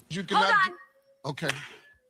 You cannot. Okay.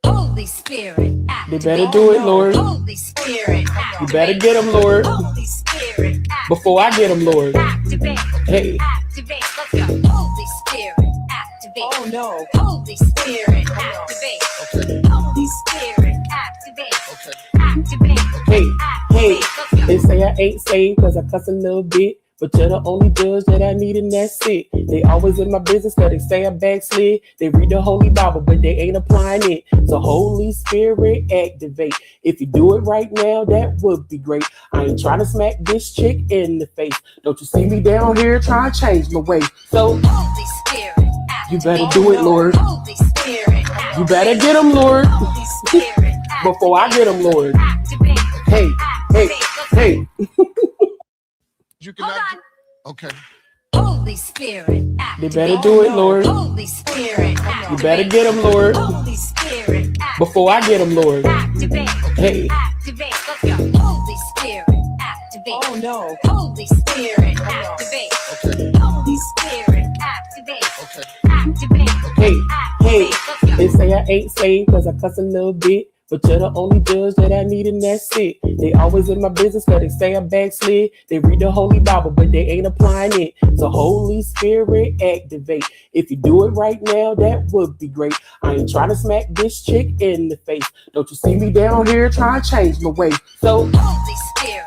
Holy Spirit, They better do it, Lord. Holy Spirit, You better get them, Lord. Holy Spirit, Before I get them, Lord. activate. Hey. Activate. Let's go. Holy Spirit, activate. Oh no. Holy Spirit, activate. Okay. Holy Spirit, activate. Okay. Activate. Hey, hey, Activate. Let's go. they say I ain't saved cause I cuss a little bit. But you're the only judge that I need and that's it. They always in my business cause they say I backslid. They read the Holy Bible but they ain't applying it. So Holy Spirit activate. If you do it right now, that would be great. I ain't trying to smack this chick in the face. Don't you see me down here trying to change my way. So Holy Spirit, you better do it, Lord. Holy Spirit, You better get them, Lord. Holy Spirit, Before I get them, Lord. activate. Hey, hey, hey. You cannot. Okay. Holy Spirit, They activate. better do it, Lord. Holy Spirit, You better get them, Lord. Holy Spirit, Before I get them, Lord. activate. Hey. Activate. Let's go. Holy Spirit, activate. Oh no. Holy Spirit, activate. Okay. Holy Spirit, activate. Okay. Activate. Hey, hey, Activate. Let's go. they say I ain't saved cause I cuss a little bit. But you're the only judge that I need and that's it. They always in my business cause they say I backslid. They read the Holy Bible but they ain't applying it. So Holy Spirit activate. If you do it right now, that would be great. I ain't trying to smack this chick in the face. Don't you see me down here trying to change my way. So Holy Spirit,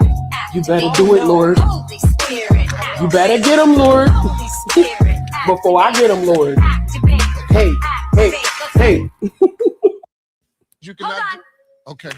you activate. better do it, Lord. Holy Spirit, You better get them, Lord. Holy Spirit, Before I get them, Lord. activate. Hey, hey, hey. You cannot. Okay.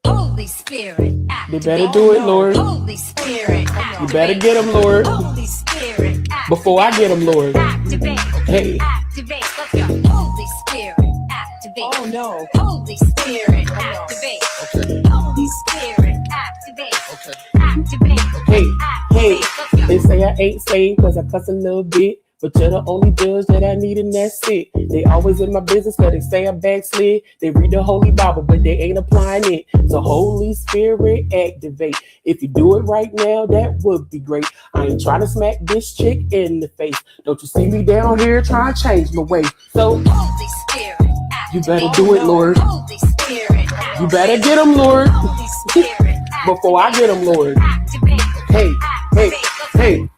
Holy Spirit, They activate. better do it, Lord. Holy Spirit, You better get them, Lord. Holy Spirit, Before I get them, Lord. activate. Hey. Activate. Let's go. Holy Spirit, activate. Oh no. Holy Spirit, activate. Okay. Holy Spirit, activate. Okay. Activate. Hey, hey, Activate. Let's they go. say I ain't saved cause I cuss a little bit. But you're the only judge that I need and that's it. They always in my business cause they say I backslid. They read the Holy Bible but they ain't applying it. So Holy Spirit activate. If you do it right now, that would be great. I ain't trying to smack this chick in the face. Don't you see me down here trying to change my way. So Holy Spirit, activate. you better do it, Lord. Holy Spirit, You better get them, Lord. Holy Spirit, Before I get them, Lord. activate. Hey, hey, hey.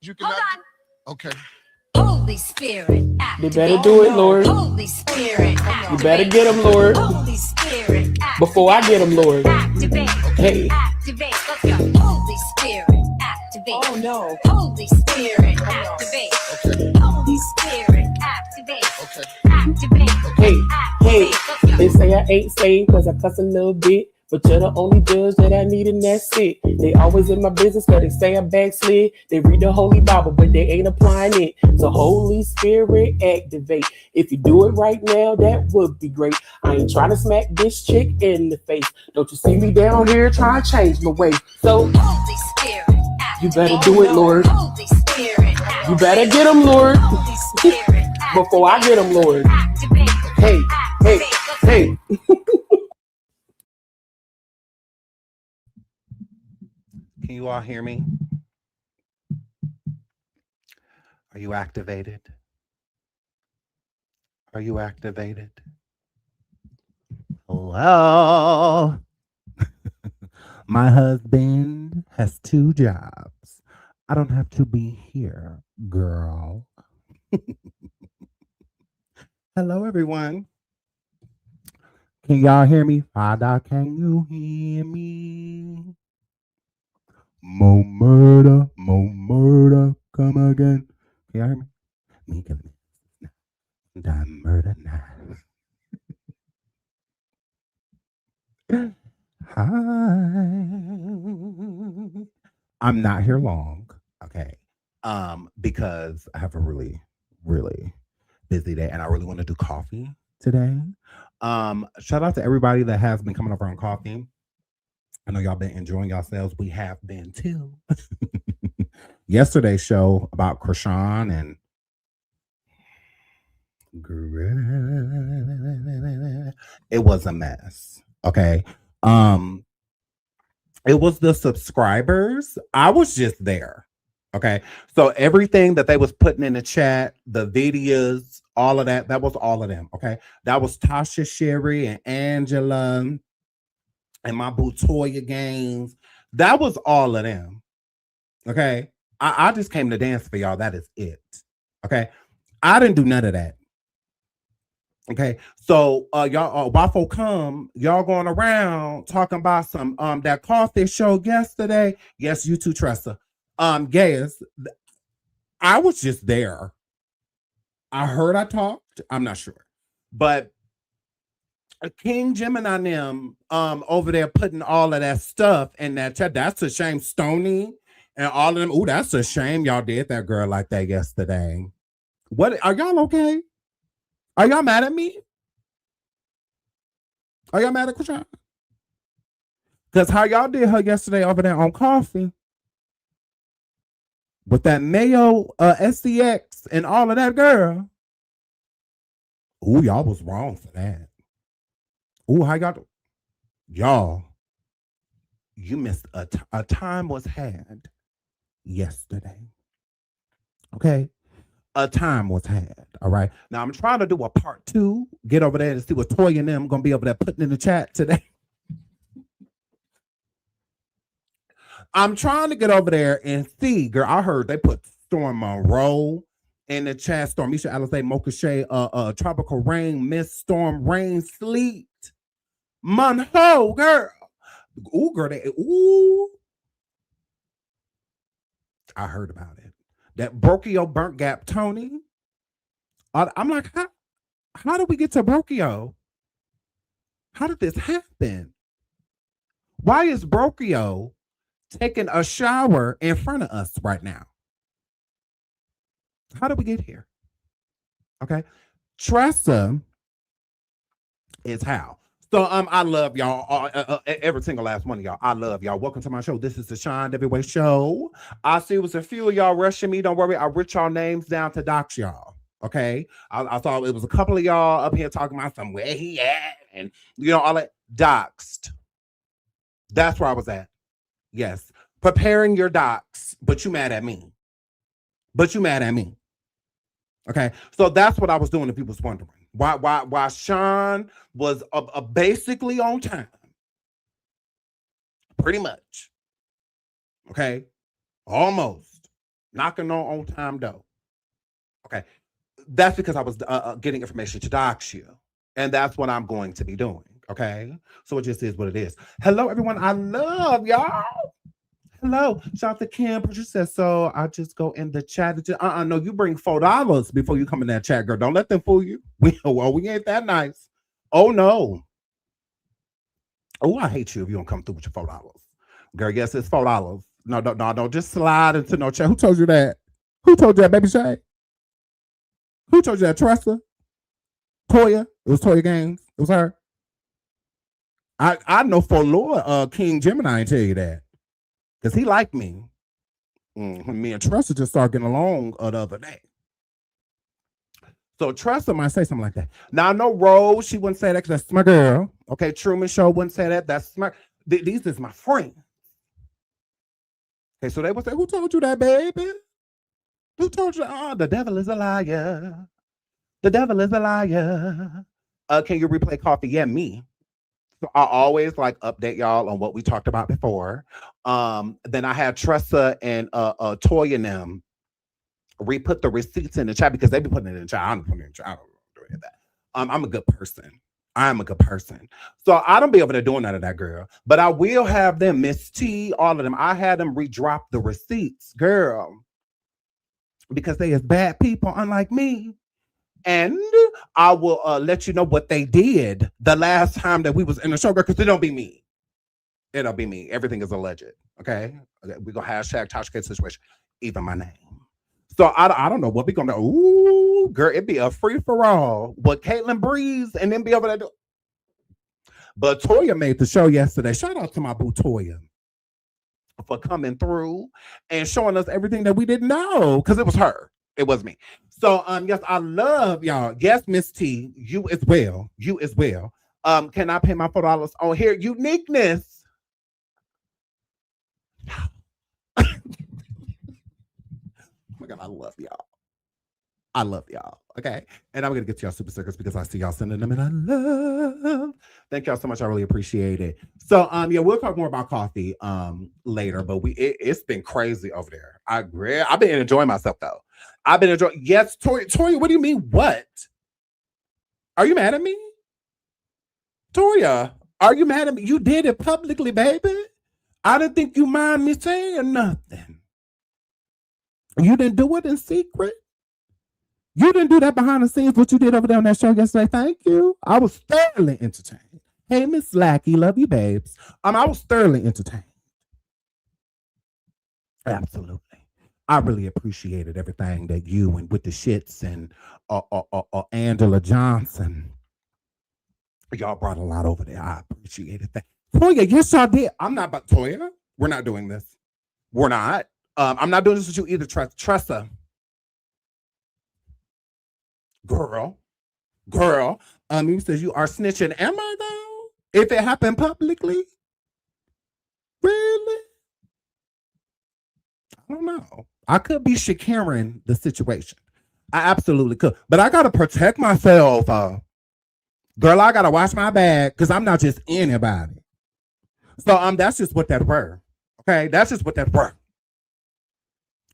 You cannot. Okay. Holy Spirit, They activate. better do it, Lord. Holy Spirit, You better get them, Lord. Holy Spirit, Before I get them, Lord. activate. Hey. Activate. Let's go. Holy Spirit, activate. Oh no. Holy Spirit, activate. Okay. Holy Spirit, activate. Okay. Activate. Hey, hey, Activate. Let's go. they say I ain't saved cause I cuss a little bit. But you're the only judge that I need and that's it. They always in my business cause they say I backslid. They read the Holy Bible but they ain't applying it. So Holy Spirit activate. If you do it right now, that would be great. I ain't trying to smack this chick in the face. Don't you see me down here trying to change my way. So Holy Spirit, you activate. better do it, Lord. Holy Spirit, You better get them, Lord. Holy Spirit, Before I get them, Lord. activate. Hey, hey, hey. Can you all hear me? Are you activated? Are you activated? Hello. My husband has 2 jobs. I don't have to be here, girl. Hello, everyone. Can y'all hear me? Father, can you hear me? More murder, come again. Can y'all hear me? Me killing me. Die murder now. Hi. I'm not here long, okay? Because I have a really, really busy day, and I really want to do coffee today. Shout out to everybody that has been coming over on coffee. I know y'all been enjoying yourselves. We have been too. Yesterday's show about Chrisean and it was a mess. Okay. It was the subscribers. I was just there. Okay. So everything that they was putting in the chat, the videos, All of that. That was all of them. Okay. That was Tasha, Sherry, and Angela, and my boo Toya Games. That was all of them. Okay. I just came to dance for y'all. That is it. Okay. I didn't do none of that. Okay. So y'all Waffle come, y'all going around talking about some that coffee show yesterday. Yes, you too, Tressa. Yes, I was just there. I heard I talked. I'm not sure. But King Gemini and them over there putting all of that stuff in that chat. That's a shame. Stony and all of them. Ooh, that's a shame y'all did that girl like that yesterday. What are y'all okay? Are y'all mad at me? Are y'all mad at Chrisean? Because how y'all did her yesterday over there on coffee with that mayo SCX and all of that, girl. Ooh, y'all was wrong for that. Ooh, how y'all, you missed a time was had yesterday. Okay? A time was had. All right. Now I'm trying to do a part 2. Get over there and see what Toya and them gonna be over there putting in the chat today. I'm trying to get over there and see, girl. I heard they put Storm Monroe in the chat. Stormisha Alizé, Mocha Shea, Tropical Rain, Miss Storm, Rain, Sleet, Monroe, girl. Ooh, girl, ooh. I heard about it. That Brokio Burnt Gap Tony. I'm like, how did we get to Brokio? How did this happen? Why is Brokio taking a shower in front of us right now? How did we get here? Okay. Tressa is how. So I love y'all, every single last one of y'all. I love y'all. Welcome to my show. This is the Shine Everyway Show. I see it was a few of y'all rushing me. Don't worry, I wrote y'all names down to dox y'all. Okay, I thought it was a couple of y'all up here talking about some where he at and all that. Doxed. That's where I was at. Yes, preparing your docs, but you mad at me. Okay, so that's what I was doing. If people was wondering. Why Sean was basically on time. Pretty much. Okay. Almost. Knocking on time though. Okay. That's because I was getting information to dox you. And that's what I'm going to be doing. Okay. So it just is what it is. Hello, everyone. I love y'all. Hello. Shout out to Kim. Patricia says so. I just go in the chat. No, you bring $4 before you come in that chat, girl. Don't let them fool you. We ain't that nice. Oh no. Oh, I hate you if you don't come through with your $4. Girl, yes, it's $4. No, don't just slide into no chat. Who told you that? Who told you that, Baby Shay? Who told you that? Tressa? Toya? It was Toya Games. It was her. I know for Lord, King Gemini ain't tell you that. Because he liked me. Me and Tressa just started getting along the other day. So Tressa might say something like that. Now, I know Rose, she wouldn't say that because that's my girl. Okay, Truman Show wouldn't say that. That's my, these is my friends. Okay, so they would say, who told you that, baby? Who told you? Oh, the devil is a liar. The devil is a liar. Can you replay coffee? Yeah, me. So I always update y'all on what we talked about before. Then I had Tressa and Toya and them re-put the receipts in the chat because they be putting it in the chat. I don't put it in the chat. I don't do any of that. I'm a good person. I'm a good person. So I don't be over there doing none of that, girl. But I will have them, Miss T, all of them. I had them re-drop the receipts, girl. Because they is bad people, unlike me. And I will let you know what they did the last time that we was in the show, girl, because it don't be me. It'll be me. Everything is alleged. Okay? We're going to hashtag Tasha K situation. Even my name. So I don't know what we going to do. Ooh, girl, it'd be a free-for-all. What Caitlin Breeze and then be over there do. But Toya made the show yesterday. Shout out to my boo Toya for coming through and showing us everything that we didn't know because it was her. It was me. So yes, I love y'all. Yes, Miss T, you as well. You as well. Can I pay my $4 on here? Uniqueness. Oh my God, I love y'all. I love y'all. Okay. And I'm going to get to y'all super stickers because I see y'all sending them and I love. Thank y'all so much. I really appreciate it. So, yeah, we'll talk more about coffee later, but it's been crazy over there. I agree. I've been enjoying myself though. I've been enjoying. Yes, Toya, what do you mean? What? Are you mad at me? Toya, are you mad at me? You did it publicly, baby. I didn't think you mind me saying nothing. You didn't do it in secret. You didn't do that behind the scenes, what you did over there on that show yesterday. Thank you. I was thoroughly entertained. Hey, Miss Lackey, love you, babes. I was thoroughly entertained. Absolutely. I really appreciated everything that you and with the shits and Angela Johnson, y'all brought a lot over there. I appreciated that. Toya, yes, y'all did. I'm not about Toya. We're not doing this. We're not. I'm not doing this with you either, Tressa. Girl. You says you are snitching. Am I though? If it happened publicly? Really? I don't know. I could be Shakiraing the situation. I absolutely could. But I gotta protect myself. Girl, I gotta watch my bag because I'm not just anybody. So that's just what that were. Okay, that's just what that were.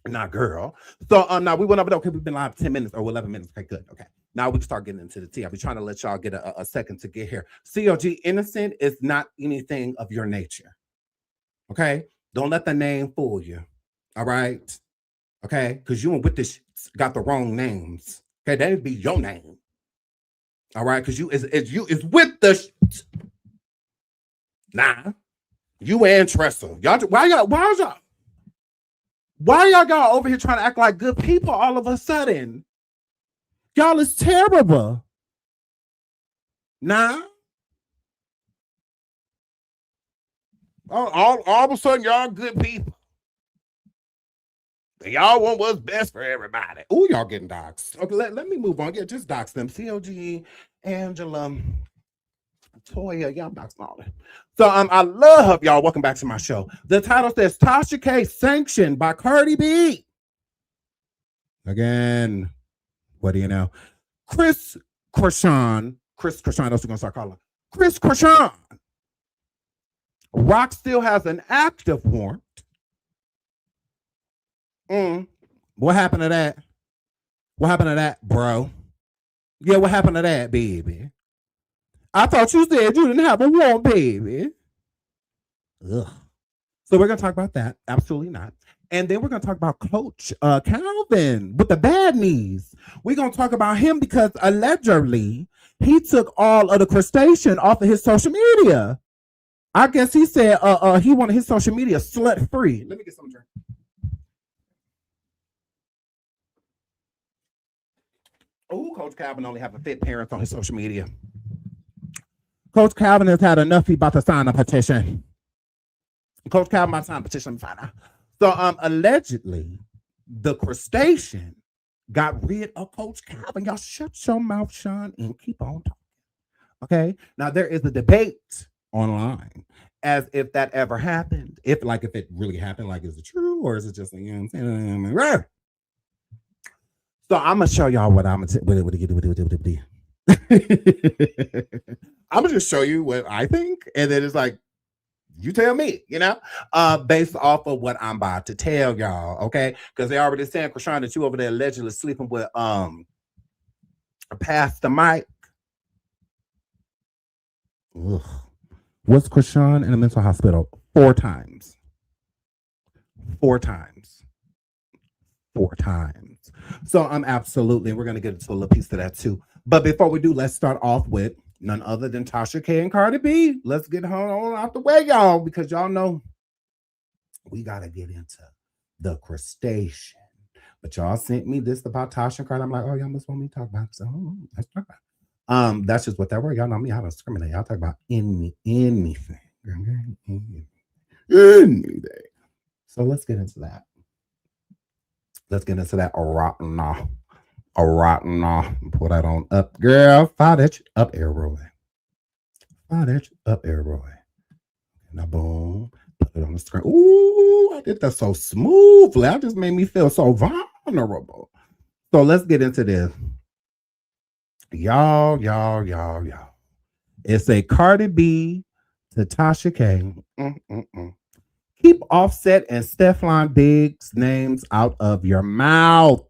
Not girl. So now we went over there. Okay, we've been live 10 minutes or 11 minutes. Okay, good. Okay. Now we can start getting into the tea. I'll be trying to let y'all get a second to get here. COG, innocent is not anything of your nature. Okay? Don't let the name fool you. All right? Okay? Because you and with this got the wrong names. Okay, that would be your name. All right? Because you is with the Nah. You and Tressa. Y'all why y'all over here trying to act like good people all of a sudden? Y'all is terrible. Nah. All of a sudden, y'all good people. Y'all want what's best for everybody. Oh, y'all getting doxxed. Okay, let me move on. Yeah, just dox them. COG, Angela, Toya, y'all doxing all that. So I love y'all. Welcome back to my show. The title says Tasha K sanctioned by Cardi B. Again, what do you know? Chrisean, that's what we're gonna start calling. Chrisean Rock still has an active warrant. What happened to that? What happened to that, bro? Yeah, what happened to that, baby? I thought you said you didn't have a warrant, baby. Ugh. So we're going to talk about that. Absolutely not. And then we're going to talk about Coach Calvin with the bad knees. We're going to talk about him because allegedly he took all of the crustacean off of his social media. I guess he said he wanted his social media slut free. Let me get some drink. Oh, Coach Calvin only have a fit parents on his social media. Coach Calvin has had enough. He about to sign a petition. Coach Calvin about to sign a petition. So allegedly, the crustacean got rid of Coach Calvin. Y'all shut your mouth, Sean, and keep on talking. Okay. Now there is a debate online as if that ever happened. If it really happened, like is it true or is it just So I'm gonna show y'all what I'm gonna I'm gonna just show you what I think, and then it's like, you tell me, based off of what I'm about to tell y'all, okay? Because they already saying, Chrisean, that you over there allegedly sleeping with Pastor Mike. Ugh. Was Chrisean in a mental hospital 4 times? 4 times. 4 times. So absolutely, we're gonna get into a little piece of that too. But before we do, let's start off with none other than Tasha K and Cardi B. Let's get her on out the way, y'all, because y'all know we gotta get into the crustacean. But y'all sent me this about Tasha and Cardi. I'm like, oh, y'all must want me to talk about it. So let's talk about it. That's just what that word. Y'all know me. I don't discriminate. Y'all talk about anything. Anything. So let's get into that. Let's get into that rotten. Put that on up, girl. Fire that shit up, Roy. Fire that shit up, Roy. Now, boom. Put it on the screen. Ooh, I did that so smoothly. I just made me feel so vulnerable. So let's get into this. Y'all. It's a Cardi B to Tasha K. Keep Offset and Stefan Diggs' names out of your mouth.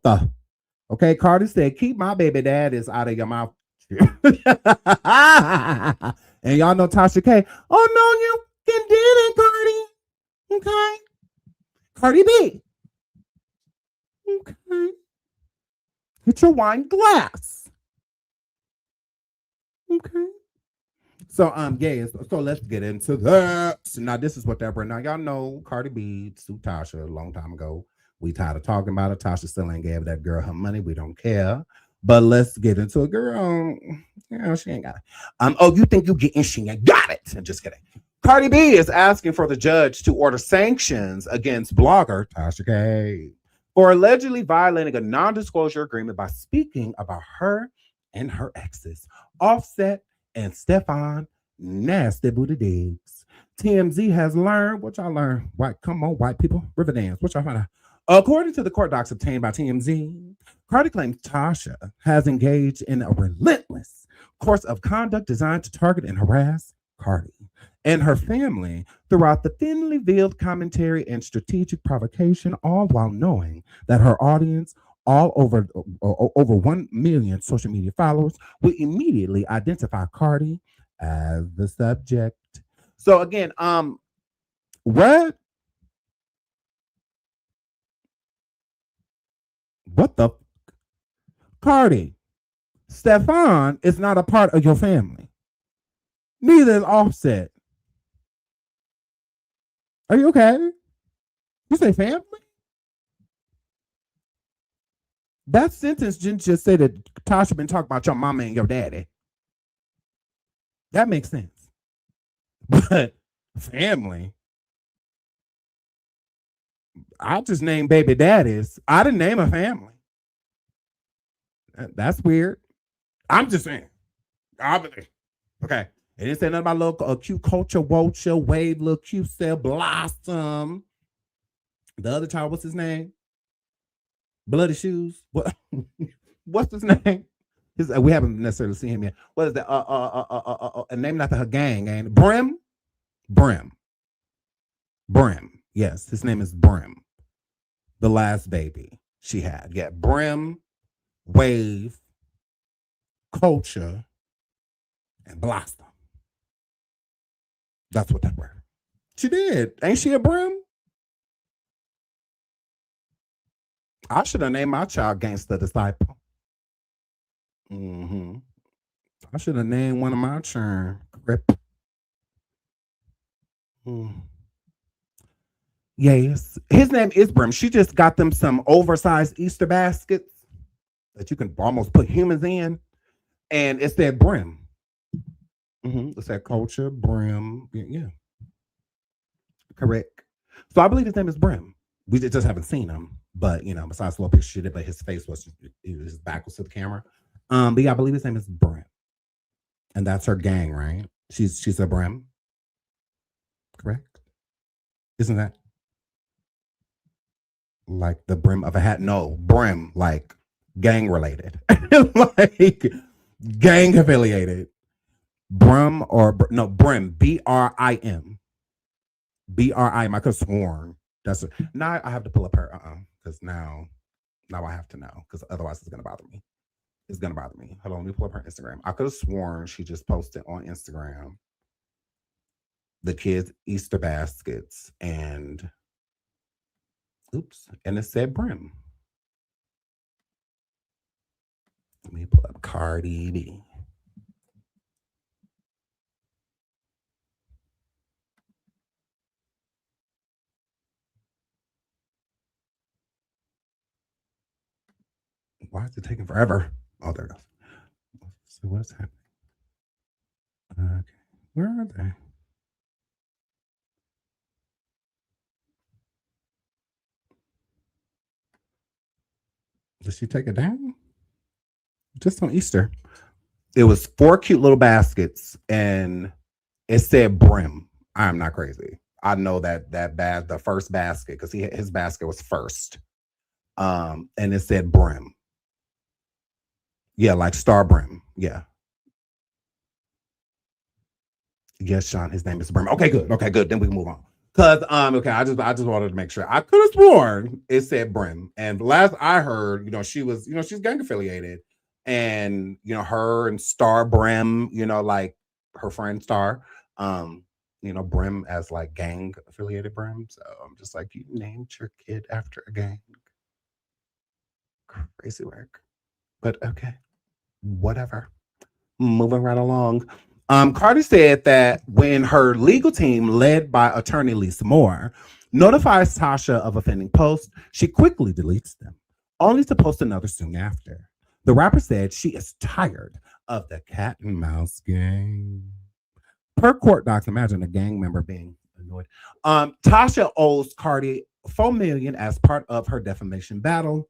Okay, Cardi said, keep my baby daddies out of your mouth. And y'all know Tasha K. Oh, no, you didn't, Cardi. Okay. Cardi B. Okay. Get your wine glass. Okay. So so let's get into that. So now this is what that brand. Now y'all know Cardi B sued Tasha a long time ago. We tired of talking about it. Tasha still ain't gave that girl her money. We don't care. But let's get into it. Girl, she ain't got it. Oh, you think you getting she ain't got it. I'm just kidding. Cardi B is asking for the judge to order sanctions against blogger Tasha K for allegedly violating a non-disclosure agreement by speaking about her and her exes, Offset and Stefan Nasty Booty Diggs. TMZ has learned, what y'all learn? Come on, white people, Riverdance, what y'all find out? According to the court docs obtained by TMZ, Cardi claims Tasha has engaged in a relentless course of conduct designed to target and harass Cardi and her family throughout the thinly veiled commentary and strategic provocation, all while knowing that her audience, all over 1 million social media followers, will immediately identify Cardi as the subject. So again, what the Cardi? Stefan is not a part of your family. Neither is Offset. Are you okay? You say family? That sentence didn't just say that Tasha been talking about your mama and your daddy. That makes sense. But family, I just named baby daddies. I didn't name a family. That's weird. I'm just saying. Okay. It didn't say nothing about little cute culture, Wocha, Wade, little cute cell, Blossom. The other child, what's his name? Bloody Shoes. What? What's his name? We haven't necessarily seen him yet. What is that? A name after her gang, ain't it? Brim. Yes, his name is Brim. The last baby she had. Yeah, Brim, Wave, Culture, and Blossom. That's what that were. She did. Ain't she a Brim? I should have named my child Gangsta Disciple. I should have named one of my children Grip. Yes. His name is Brim. She just got them some oversized Easter baskets that you can almost put humans in. And it said Brim. It said Culture, Brim. Yeah. Correct. So I believe his name is Brim. We just haven't seen him. But, besides the little picture she did, but his face his back was to the camera. But yeah, I believe his name is Brim. And that's her gang, right? She's a Brim. Correct? Isn't that like the brim of a hat? No, Brim, like gang related. Like gang affiliated. Brim Brim, B-R-I-M. B-R-I-M. I could have sworn. That's it. Now I have to pull up her, because now I have to know, because otherwise it's gonna bother me. Hold on, let me pull up her Instagram. I could have sworn she just posted on Instagram the kids' Easter baskets and it said Brim. Let me pull up Cardi B. Why is it taking forever? Oh, there it goes. So what's happening? Okay, where are they? Did she take it down? Just on Easter. It was 4 cute little baskets and it said Brim. I'm not crazy. I know the first basket, because his basket was first. And it said Brim. Yeah, like Star Brim. Yeah. Yes, Sean, his name is Brim. Okay, good. Okay, good. Then we can move on. Cause okay, I just wanted to make sure. I could have sworn it said Brim. And last I heard, she was, she's gang affiliated. And her and Star Brim, like her friend Star, Brim as like gang affiliated Brim. So I'm just like, you named your kid after a gang. Crazy work. But okay. Whatever. Moving right along. Cardi said that when her legal team, led by attorney Lisa Moore, notifies Tasha of offending posts, she quickly deletes them, only to post another soon after. The rapper said she is tired of the cat and mouse game. Per court docs, imagine a gang member being annoyed. Tasha owes Cardi $4 million as part of her defamation battle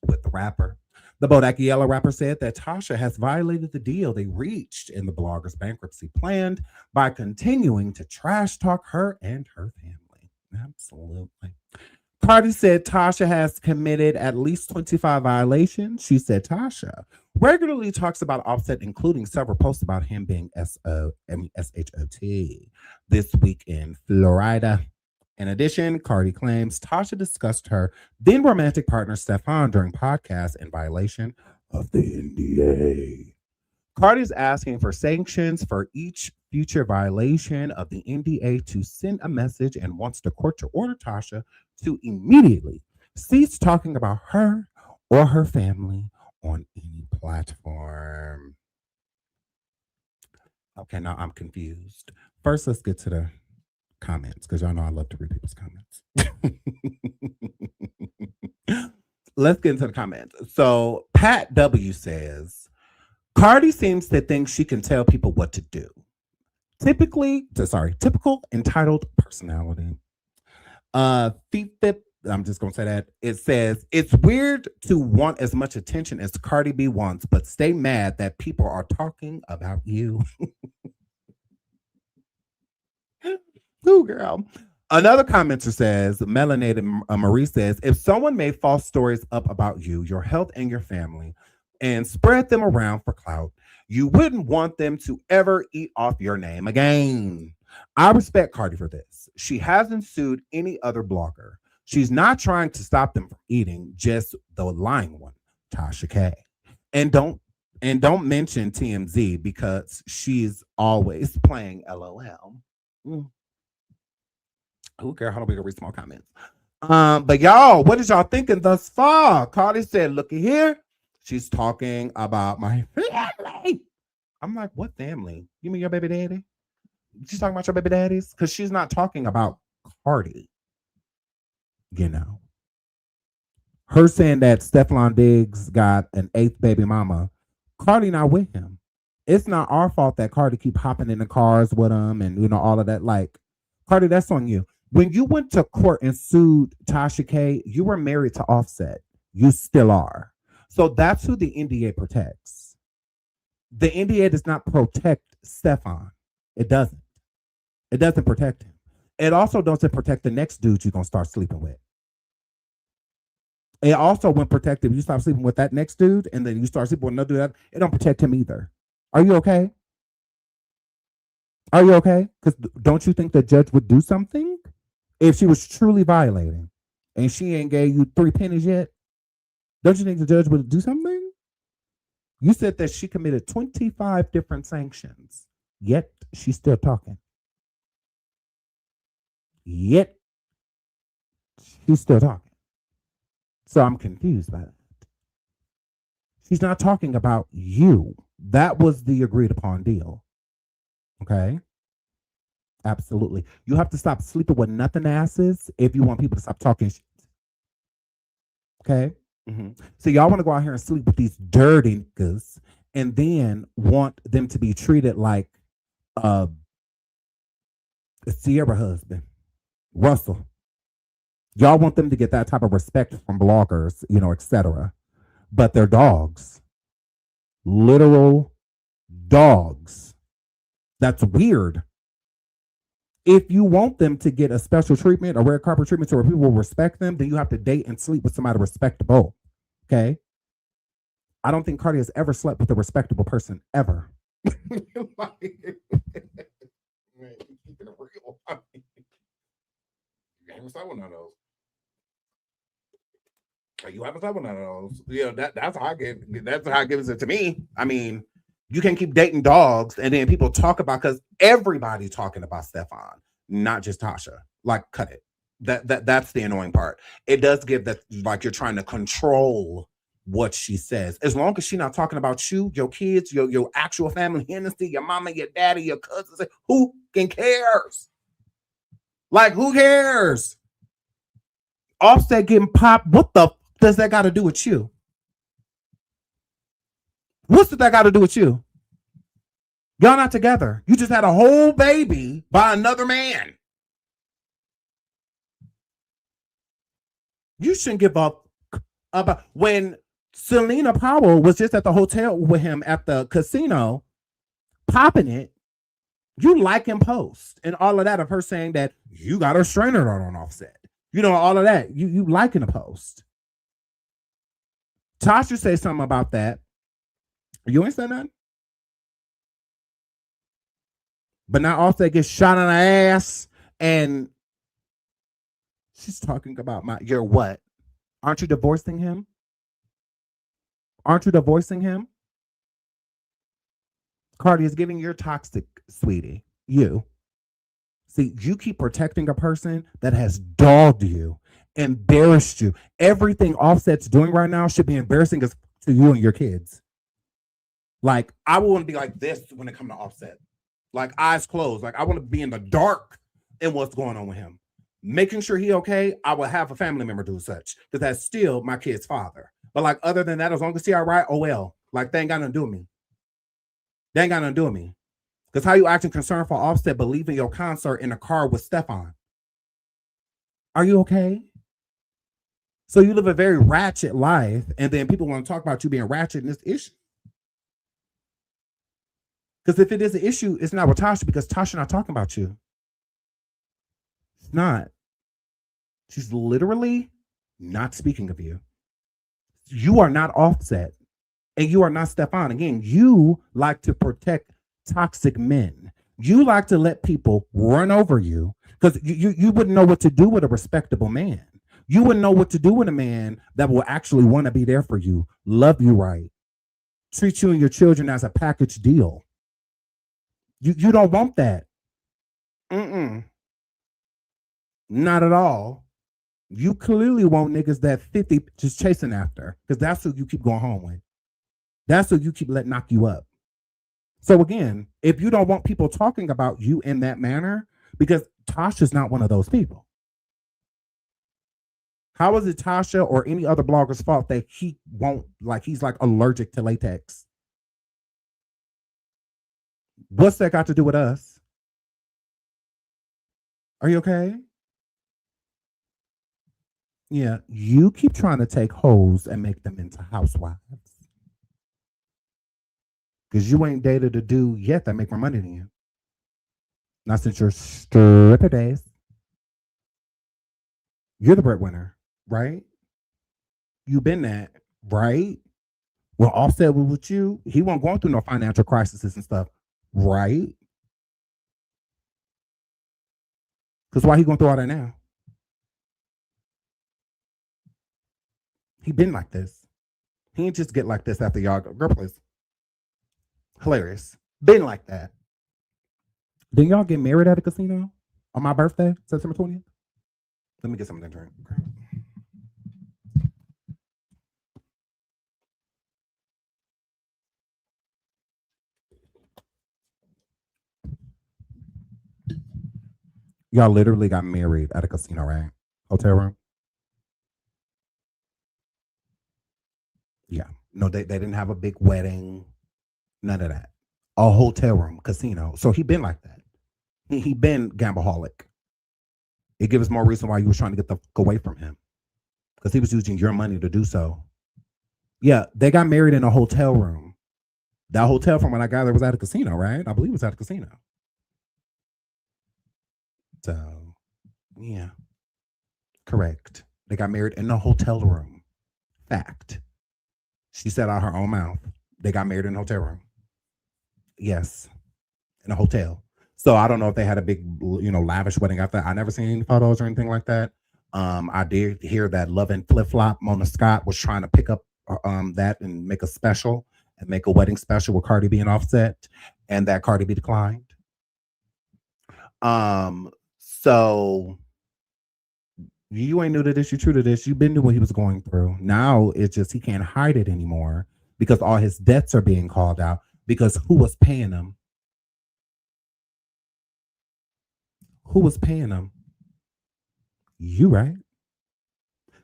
with the rapper. The Bodak Yellow rapper said that Tasha has violated the deal they reached in the blogger's bankruptcy planned by continuing to trash talk her and her family. Absolutely. Cardi said Tasha has committed at least 25 violations. She said Tasha regularly talks about Offset, including several posts about him being S-H-O-T this week in Florida. In addition, Cardi claims Tasha discussed her then romantic partner Stefan during podcasts in violation of the NDA. Cardi's asking for sanctions for each future violation of the NDA to send a message and wants the court to order Tasha to immediately cease talking about her or her family on any platform. Okay, now I'm confused. First, let's get to the comments, because y'all know I love to read people's comments. Let's get into the comments. So Pat W says, Cardi seems to think she can tell people what to do. Typical entitled personality. I'm just gonna say that. It says, it's weird to want as much attention as Cardi B wants, but stay mad that people are talking about you. Ooh, girl. Another commenter says, Melanated Marie says, if someone made false stories up about you, your health, and your family, and spread them around for clout, you wouldn't want them to ever eat off your name again. I respect Cardi for this. She hasn't sued any other blogger. She's not trying to stop them from eating, just the lying one, Tasha K. And don't mention TMZ because she's always playing LOL. Oh, girl, hold on, we can read small comments. But y'all, what is y'all thinking thus far? Cardi said, looky here. She's talking about my family. I'm like, what family? You mean your baby daddy? She's talking about your baby daddies? Because she's not talking about Cardi. Her saying that Stefan Diggs got an 8th baby mama. Cardi not with him. It's not our fault that Cardi keep hopping in the cars with him and, all of that. Like, Cardi, that's on you. When you went to court and sued Tasha K, you were married to Offset. You still are. So that's who the NDA protects. The NDA does not protect Stefan. It doesn't. It doesn't protect him. It also doesn't protect the next dude you're going to start sleeping with. It also won't protect if you stop sleeping with that next dude and then you start sleeping with another dude. It don't protect him either. Are you okay? Are you okay? Because don't you think the judge would do something if she was truly violating and she ain't gave you 3 pennies yet? Don't you think the judge would do something? You said that she committed 25 different sanctions, yet she's still talking. Yet she's still talking. So I'm confused by that. She's not talking about you. That was the agreed upon deal. Okay? Absolutely. You have to stop sleeping with nothing asses if you want people to stop talking shit. Okay? So y'all want to go out here and sleep with these dirty niggas and then want them to be treated like a Sierra husband, Russell. Y'all want them to get that type of respect from bloggers, etc. But they're dogs. Literal dogs. That's weird. If you want them to get a special treatment, a red carpet treatment, so where people will respect them, then you have to date and sleep with somebody respectable. Okay? I don't think Cardi has ever slept with a respectable person ever. Like, man, keeping it real. I mean, you haven't slept with none of those. You haven't slept with none of those. You know, that's how I give. That's how it gives it to me. I mean, you can keep dating dogs, and then people talk about, because everybody's talking about Stefan, not just Tasha. Like, cut it. That's the annoying part. It does give that, like, you're trying to control what she says. As long as she's not talking about you, your kids, your actual family, Hennessy, your mama, your daddy, your cousins, who can cares? Like, who cares? Offset getting popped. What the does that got to do with you? What's that got to do with you? Y'all not together. You just had a whole baby by another man. You shouldn't give up about when Selena Powell was just at the hotel with him at the casino, popping it. You like and post and all of that of her saying that you got a strainer on Offset. You know, all of that. You like in a post. Tasha say something about that. You ain't said nothing. But now Offset gets shot in the ass, and she's talking about you're what? Aren't you divorcing him? Aren't you divorcing him? Cardi is giving you're toxic, sweetie. You. See, you keep protecting a person that has dogged you, embarrassed you. Everything Offset's doing right now should be embarrassing to you and your kids. Like, I want to be like this when it comes to Offset. Like, eyes closed. Like, I want to be in the dark in what's going on with him. Making sure he okay, I will have a family member do such. Because that's still my kid's father. But, like, other than that, as long as he all right, oh well. Like, they ain't got nothing to do with me. They ain't got nothing to do with me. Because how you acting concerned for Offset believing your concert in a car with Stefan? Are you okay? So you live a very ratchet life, and then people want to talk about you being ratchet in this issue. Because if it is an issue, it's not with Tasha, because Tasha not talking about you. It's not. She's literally not speaking of you. You are not Offset, and you are not Stefan. Again, you like to protect toxic men. You like to let people run over you because you wouldn't know what to do with a respectable man. You wouldn't know what to do with a man that will actually want to be there for you, love you right, treat you and your children as a package deal. You don't want that. Not at all. You clearly want niggas that 50 just chasing after, because that's who you keep going home with. That's who you keep letting knock you up. So again, if you don't want people talking about you in that manner, because Tasha's not one of those people. How is it Tasha or any other blogger's fault that he won't, like, he's like allergic to latex? What's that got to do with us? Are you okay? Yeah, you keep trying to take hoes and make them into housewives. Because you ain't dated a dude yet that make more money than you. Not since your stripper days. You're the breadwinner, right? You've been that, right? Well, Offset with you, he won't go through no financial crises and stuff, right? Because why he going through all that now? He been like this. He ain't just get like this after y'all go. Girl, please. Hilarious. Been like that. Didn't y'all get married at a casino on my birthday, September 20th? Let me get something to drink. Y'all literally got married at a casino, right? Hotel room? Yeah. No, they didn't have a big wedding. None of that. A hotel room, casino. So he been like that. He been gambleaholic. It gives more reason why you was trying to get the fuck away from him. Because he was using your money to do so. Yeah, they got married in a hotel room. That hotel, from what I gathered, was at a casino, right? I believe it was at a casino. So, yeah. Correct. They got married in a hotel room. Fact. She said out her own mouth. They got married in a hotel room. Yes, in a hotel. So I don't know if they had a big, lavish wedding after that. I never seen any photos or anything like that. I did hear that Love and Flip Flop Mona Scott was trying to pick up that and make a special and make a wedding special with Cardi B and Offset, and that Cardi B declined. So you ain't new to this, you true to this. You've been to what he was going through. Now it's just he can't hide it anymore because all his debts are being called out. Because who was paying him? Who was paying him? You, right?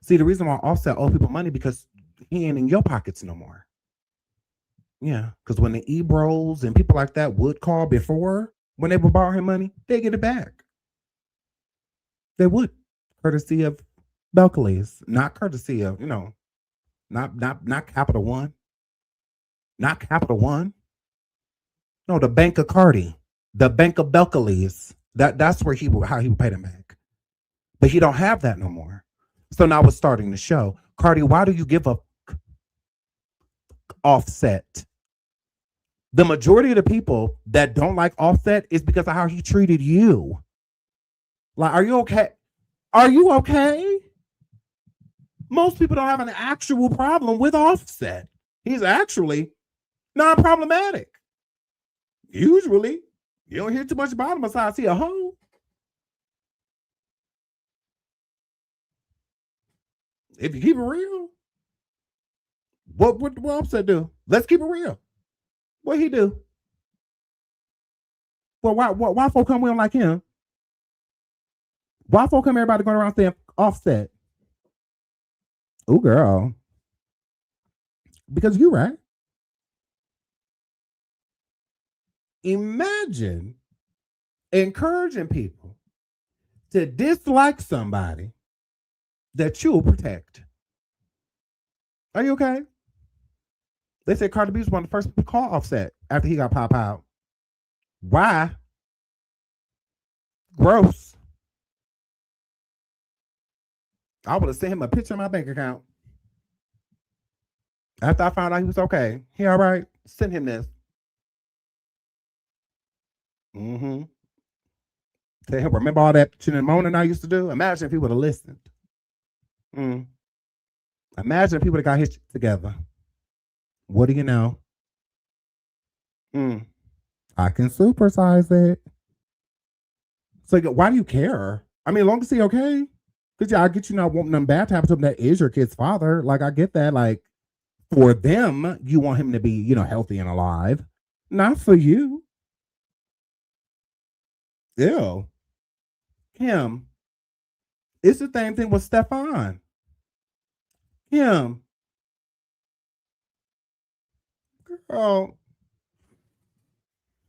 See, the reason why Offset owe people money because he ain't in your pockets no more. Yeah, because when the Ebros and people like that would call before, when they would borrow him money, they get it back. They would, courtesy of Belcalis, not courtesy of, not Capital One. Not Capital One. No, the Bank of Cardi, the Bank of Belcalis. That's where how he would pay them back. But he don't have that no more. So now it's starting to show. Cardi, why do you give up Offset? The majority of the people that don't like Offset is because of how he treated you. Like, are you okay? Are you okay? Most people don't have an actual problem with Offset. He's actually non-problematic. Usually, you don't hear too much about him besides he a hoe. If you keep it real, what Offset do? Let's keep it real. What he do? Well, why folk come we don't like him? Why folk come everybody going around saying Offset? Oh, girl. Because you right. Imagine encouraging people to dislike somebody that you'll protect. Are you okay? They said Cardi B was one of the first people to call Offset after he got pop out. Why? Gross. I would have sent him a picture of my bank account. After I found out he was okay. He all right? Send him this. Mm-hmm. Tell him, remember all that chin and moaning I used to do? Imagine if he would have listened. Imagine if he would have got his shit together. What do you know? I can supersize it. So why do you care? I mean, as long as he okay. Because I get you not wanting nothing bad to happen to him that is your kid's father. Like, I get that. Like, for them, you want him to be, healthy and alive. Not for you. Ew. Him. It's the same thing with Stefan. Him. Girl.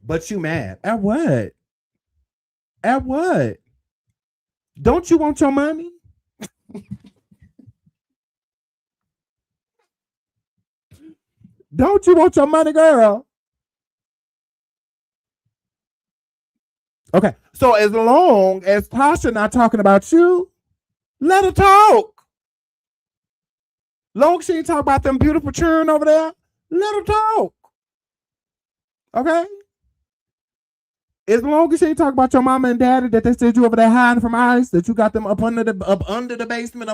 But you mad. At what? At what? Don't you want your money? Don't you want your money, girl? Okay, so as long as Tasha not talking about you, let her talk. Long as she ain't talk about them beautiful children over there, let her talk. Okay? As long as she ain't talk about your mama and daddy that they said you over there hiding from ICE, that you got them up under the basement,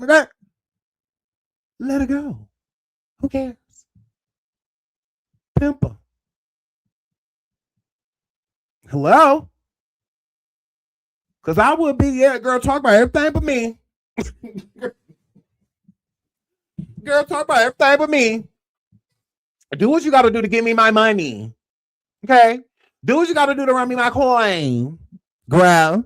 right? Let her go. Who cares? Pimper. Hello? Because I would be, girl, talk about everything but me. Girl, talk about everything but me. Do what you got to do to give me my money. Okay? Do what you got to do to run me my coin. Girl.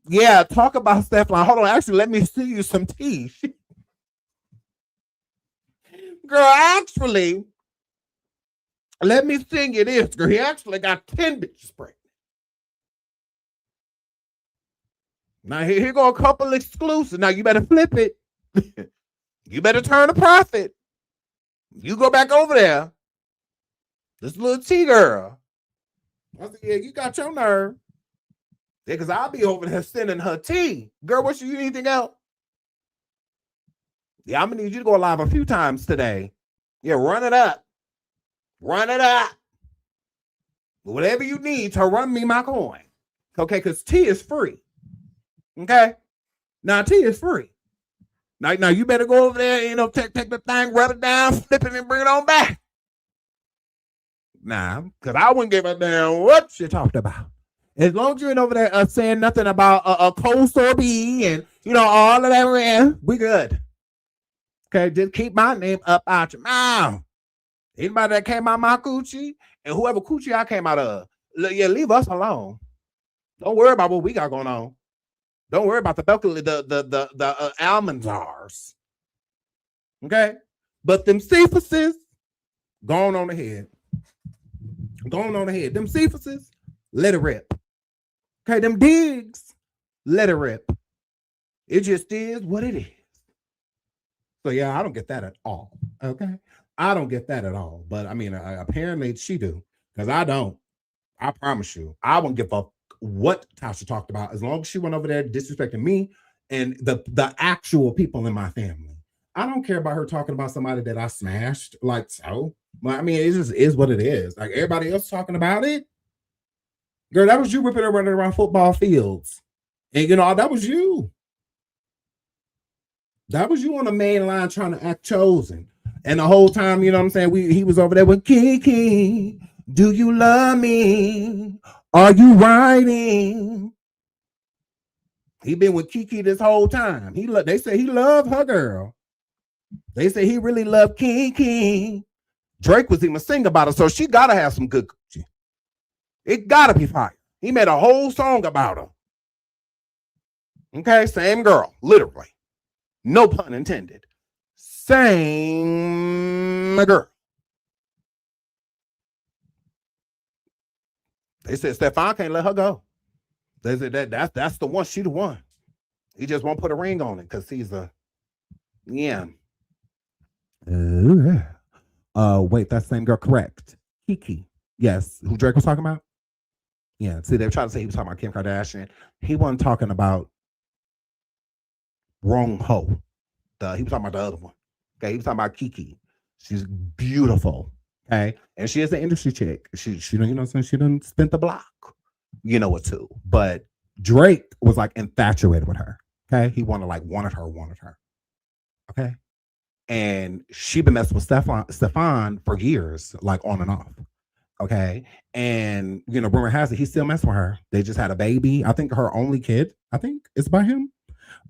Yeah, talk about stuff like, hold on, actually, let me see you some tea. Girl, actually, let me sing you this. Girl, he actually got 10 bitches pregnant. Now, here go a couple exclusive. Now, you better flip it. You better turn a profit. You go back over there. This little tea girl. I said, yeah, you got your nerve. Yeah, because I'll be over there sending her tea. Girl, what you anything else? Yeah, I'm gonna need you to go live a few times today. Yeah, run it up. Run it up. Whatever you need to run me my coin. Okay, because tea is free. Okay? Now tea is free. Now you better go over there, take the thing, rub it down, flip it, and bring it on back. Nah, because I wouldn't give a damn what you talked about. As long as you ain't over there saying nothing about a cold sorbet and, all of that, we good. Okay, just keep my name up out your mouth. Anybody that came out my coochie, and whoever coochie I came out of, leave us alone. Don't worry about what we got going on. Don't worry about the almonds. Okay? But them Cephases, going on ahead. Going on ahead. Them Cephases, let it rip. Okay, them digs, let it rip. It just is what it is. So yeah, I don't get that at all. Okay? I don't get that at all. But I mean, apparently she do. Because I don't. I promise you. I won't give up what Tasha talked about as long as she went over there disrespecting me and the actual people in my family. I don't care about her talking about somebody that I smashed. Like, so. I mean, it just is what it is. Like everybody else talking about it. Girl, that was you ripping her running around football fields. And that was you. That was you on the main line trying to act chosen. And the whole time, you know what I'm saying? He was over there with Kiki. Do you love me? Are you riding? He been with Kiki this whole time. They say he loved her girl. They say he really loved Kiki. Drake was even singing about her, so she gotta have some good coochie. It gotta be fire. He made a whole song about her. Okay, same girl, literally. No pun intended. Same girl. They said Stefan can't let her go. They said that's the one. She the one. He just won't put a ring on it because he's a wait, that's the same girl. Correct. Kiki. Yes. Who Drake was talking about? Yeah. See, they tried to say he was talking about Kim Kardashian. He wasn't talking about wrong hoe. He was talking about the other one. Okay. He was talking about Kiki. She's beautiful. Okay. And she is an industry chick. She you know what I'm saying? She done spent the block. You know what too. But Drake was like infatuated with her. Okay. He wanted her. Okay. And she been messing with Stefan for years, like on and off. Okay. And rumor has it he's still messing with her. They just had a baby. I think her only kid, is by him.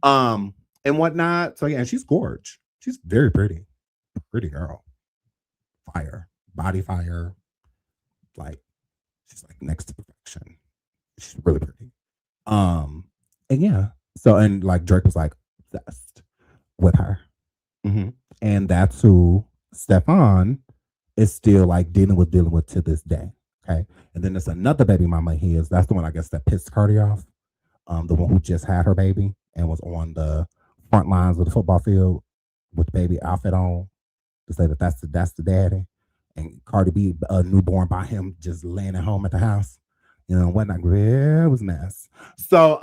And whatnot. So yeah, and she's gorgeous. She's very pretty. Pretty girl. Fire. Body fire. Like she's like next to perfection. She's really pretty. And yeah. So and like Drake was like obsessed with her. Mm-hmm. And that's who Stefan is still like dealing with to this day. Okay. And then there's another baby mama he is. That's the one I guess that pissed Cardi off. The one who just had her baby and was on the front lines of the football field with the baby outfit on to say that that's the daddy. And Cardi B, a newborn by him, just laying at home at the house. Whatnot. Yeah, it was a mess. So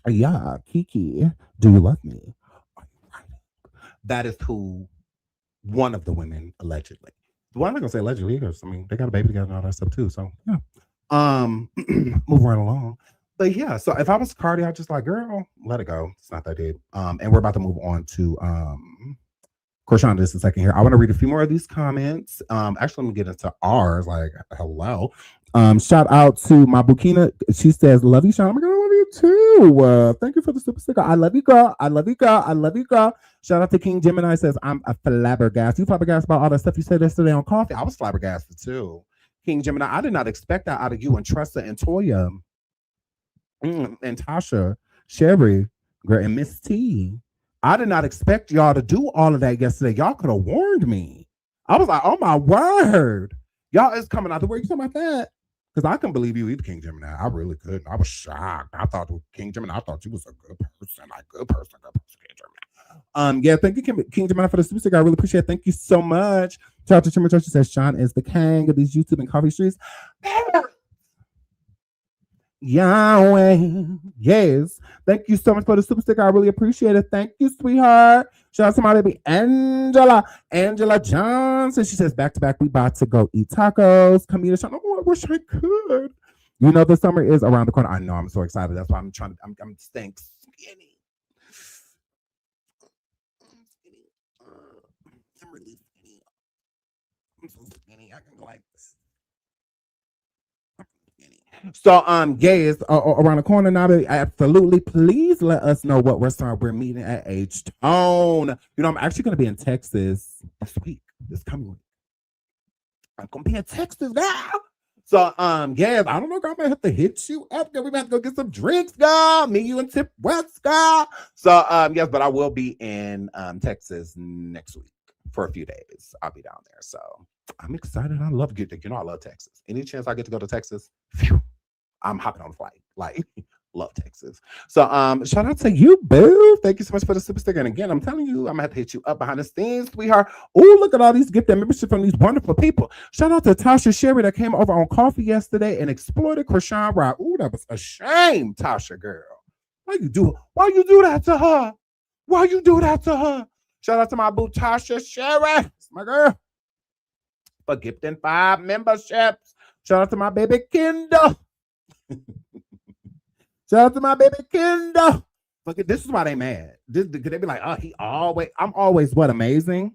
yeah, Kiki, do you love me? That is who one of the women allegedly. Well, I'm not gonna say allegedly because they got a baby together and all that stuff too. So yeah. Move right along. But yeah, so if I was Cardi, I'd just like, girl, let it go. It's not that deep. And we're about to move on to Chrisean just a second here. I want to read a few more of these comments. Actually, let me get into ours. Like, hello. Shout out to my Bukina. She says, love you, Sean. I'm gonna love you too. Thank you for the super sticker. I love you, girl. I love you, girl. I love you, girl. Shout out to King Gemini. Says, I'm a flabbergasted. You flabbergasted about all that stuff you said yesterday on coffee. I was flabbergasted too. King Gemini, I did not expect that out of you and Tressa and Toya and Tasha, Sherry, and Miss T. I did not expect y'all to do all of that yesterday. Y'all could have warned me. I was like, oh my word. Y'all is coming out the way. You talking about that? Because I couldn't believe you either, King Gemini. I really couldn't. I was shocked. I thought King Gemini, I thought you was a good person. Like good person, King Gemini. Yeah, thank you, King Gemini, for the super sticker. I really appreciate it. Thank you so much. Shout out to Chimmer Church. Says Sean is the king of these YouTube and coffee streets. Yahweh. Yes. Thank you so much for the super sticker. I really appreciate it. Thank you, sweetheart. Shout out to my baby Angela. Angela Johnson. She says, back to back, we about to go eat tacos. Camila, I wish I could. You know, the summer is around the corner. I know, I'm so excited. That's why I'm staying skinny. I'm really skinny. I'm so skinny. I can go like this. So, yes, around the corner now, absolutely. Please let us know what restaurant we're meeting at H-Town. You know, I'm actually going to be in Texas this coming week. I'm going to be in Texas now. So, yes, I don't know, girl, I might have to hit you up. We might have to go get some drinks, girl. Me, you, and Tip West, girl. So, yes, but I will be in Texas next week for a few days. I'll be down there. So, I'm excited. I love it. You know, I love Texas. Any chance I get to go to Texas, phew, I'm hopping on a flight. Like, love Texas. So, shout out to you, boo. Thank you so much for the super sticker. And again, I'm telling you, I'm gonna have to hit you up behind the scenes, sweetheart. Oh, look at all these gifted membership from these wonderful people. Shout out to Tasha Sherry that came over on coffee yesterday and exploited Chrisean Rock. Oh, that was a shame, Tasha girl. Why you do that to her? Why you do that to her? Shout out to my boo Tasha Sherry, my girl, for gifting 5 memberships. Shout out to my baby Kendall. Shout out to my baby Kendall. Look, this is why they mad. Could they be like, oh, I'm always what, amazing?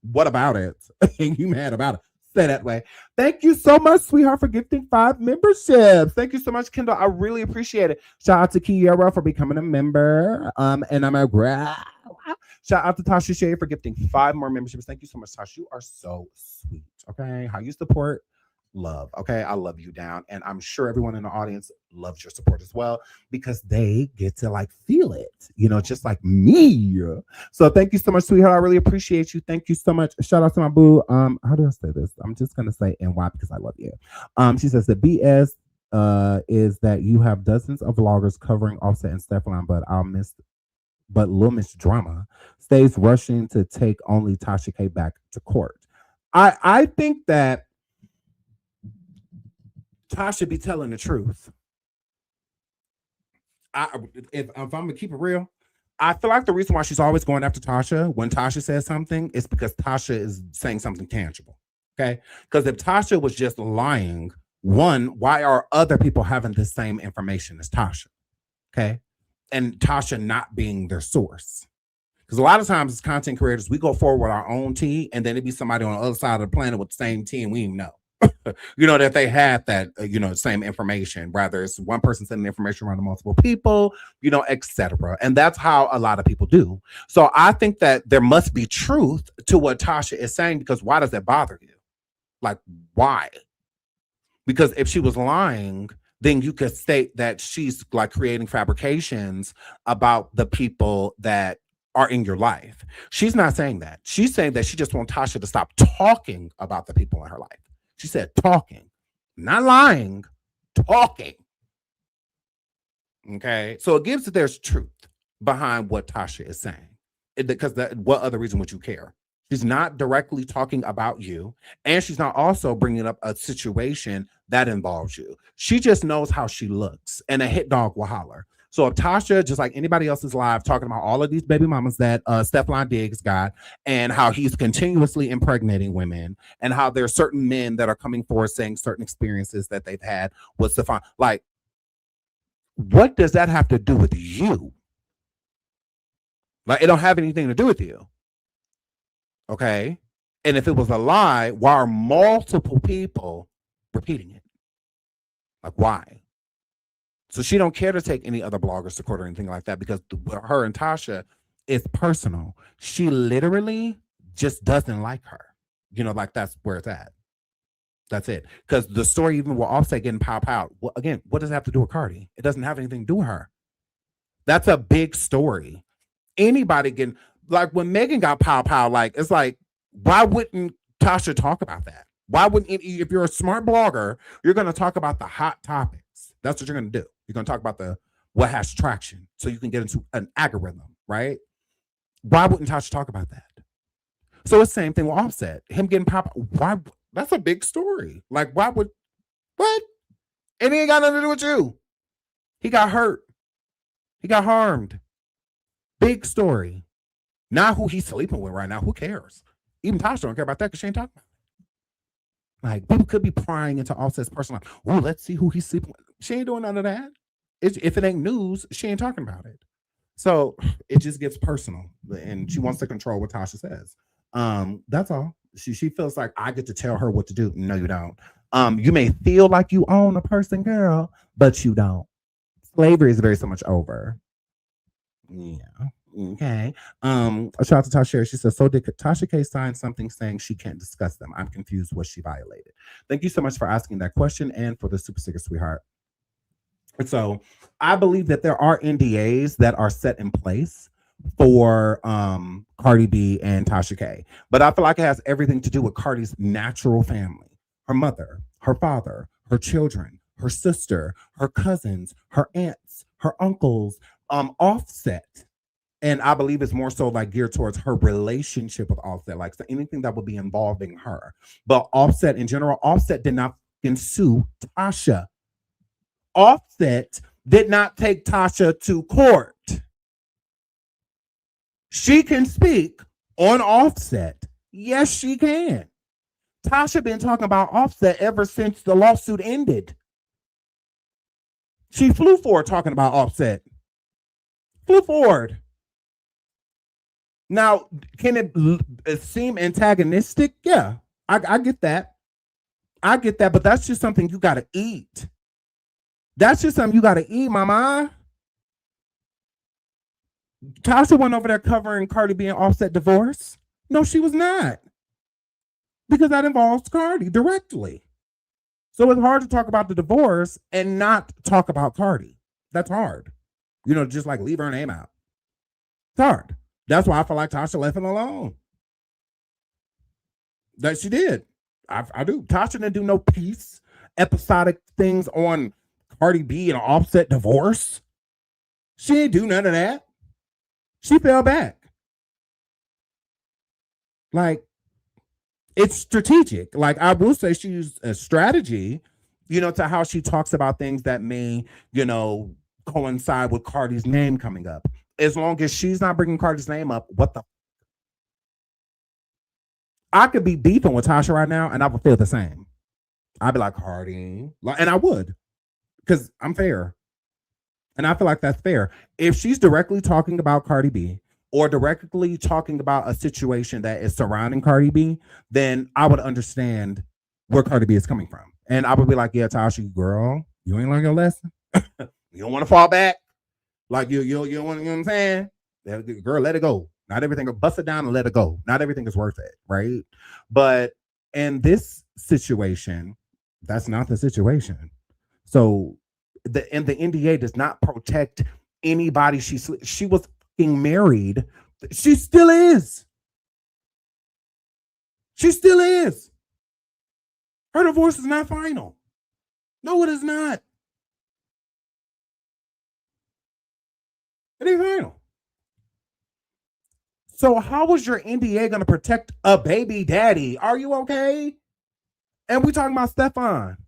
What about it? And you mad about it? Say that way. Thank you so much, sweetheart, for gifting 5 memberships. Thank you so much, Kendall. I really appreciate it. Shout out to Kiera for becoming a member. And I'm a shout out to Tasha Shea for gifting 5 more memberships. Thank you so much, Tasha. You are so sweet. Okay, how you support, love. Okay, I love you down, and I'm sure everyone in the audience loves your support as well because they get to like feel it, you know, just like me. So thank you so much, sweetheart. I really appreciate you. Thank you so much. Shout out to my boo. How do I say this? I'm just gonna say NY because I love you. She says the BS is that you have dozens of vloggers covering Offset and Stefan, but Lil Miss Drama stays rushing to take only Tasha K back to court. I think that Tasha be telling the truth. If I'm gonna keep it real, I feel like the reason why she's always going after Tasha when Tasha says something is because Tasha is saying something tangible. Okay, because if Tasha was just lying, one, why are other people having the same information as Tasha? Okay, and Tasha not being their source. Because a lot of times as content creators, we go forward with our own tea, and then it'd be somebody on the other side of the planet with the same tea, and we even know. You know, that they had that, same information, rather it's one person sending information around to multiple people, etc. And that's how a lot of people do. So I think that there must be truth to what Tasha is saying, because why does that bother you? Like, why? Because if she was lying, then you could state that she's like creating fabrications about the people that are in your life. She's not saying that. She's saying that she just wants Tasha to stop talking about the people in her life. She said talking, not lying, talking. Okay, so it gives that there's truth behind what Tasha is saying. Because what other reason would you care? She's not directly talking about you, and she's not also bringing up a situation that involves you. She just knows how she looks, and a hit dog will holler. So if Tasha, just like anybody else, is live talking about all of these baby mamas that Stefan Diggs got, and how he's continuously impregnating women, and how there's certain men that are coming forward saying certain experiences that they've had with Stefan, like, what does that have to do with you? Like, it don't have anything to do with you. Okay? And if it was a lie, why are multiple people repeating it? Like, why? So she don't care to take any other bloggers to court or anything like that, because her and Tasha is personal. She literally just doesn't like her. Like, that's where it's at. That's it. Because the story, even with Offset getting pop out, well, again, what does it have to do with Cardi? It doesn't have anything to do with her. That's a big story. Anybody can, like when Megan got pow, like, it's like, why wouldn't Tasha talk about that? Why wouldn't, if you're a smart blogger, you're going to talk about the hot topics. That's what you're going to do. You're going to talk about what has traction, so you can get into an algorithm, right? Why wouldn't Tasha talk about that? So it's the same thing with Offset. Him getting pop, why? That's a big story. Like, why would, what? And he ain't got nothing to do with you. He got hurt. He got harmed. Big story. Not who he's sleeping with right now. Who cares? Even Tasha don't care about that because she ain't talking about it. Like, people could be prying into Offset's personal life. Oh, let's see who he's sleeping with. She ain't doing none of that. If it ain't news, she ain't talking about it. So it just gets personal. And she wants to control what Tasha says. That's all. She feels like I get to tell her what to do. No, you don't. You may feel like you own a person, girl, but you don't. Slavery is very so much over. Yeah. Okay. Shout out to Tasha. She says, so did Tasha K sign something saying she can't discuss them? I'm confused what she violated. Thank you so much for asking that question and for the super sticker, sweetheart. So I believe that there are NDAs that are set in place for Cardi B and Tasha K. But I feel like it has everything to do with Cardi's natural family. Her mother, her father, her children, her sister, her cousins, her aunts, her uncles, Offset. And I believe it's more so like geared towards her relationship with Offset, like so anything that would be involving her. But Offset in general, Offset did not sue Tasha. Offset did not take Tasha to court. She can speak on Offset. Yes, she can. Tasha been talking about Offset ever since the lawsuit ended. She flew forward talking about Offset. Flew forward. Now, can it seem antagonistic? Yeah, I get that. I get that, but that's just something you got to eat. That's just something you got to eat, mama. Tasha went over there covering Cardi B and Offset divorce. No, she was not. Because that involves Cardi directly. So it's hard to talk about the divorce and not talk about Cardi. That's hard. You know, just like leave her name out. It's hard. That's why I feel like Tasha left it alone. That she did. I do. Tasha didn't do no piece, episodic things on Cardi B and Offset divorce. She didn't do none of that. She fell back. Like, it's strategic. Like, I will say she used a strategy, you know, to how she talks about things that may, you know, coincide with Cardi's name coming up. As long as she's not bringing Cardi's name up, what the? I could be beefing with Tasha right now and I would feel the same. I'd be like, Cardi. And I would, because I'm fair. And I feel like that's fair. If she's directly talking about Cardi B or directly talking about a situation that is surrounding Cardi B, then I would understand where Cardi B is coming from. And I would be like, yeah, Tasha, girl, you ain't learned your lesson. You don't want to fall back. Like you want, you know what I'm saying? Girl, let it go. Not everything, bust it down and let it go. Not everything is worth it, right? But in this situation, that's not the situation. So the NDA does not protect anybody. She was fucking married. She still is. She still is. Her divorce is not final. No, it is not. It ain't final. So how is your NDA going to protect a baby daddy? Are you okay? And we talking about Stefan.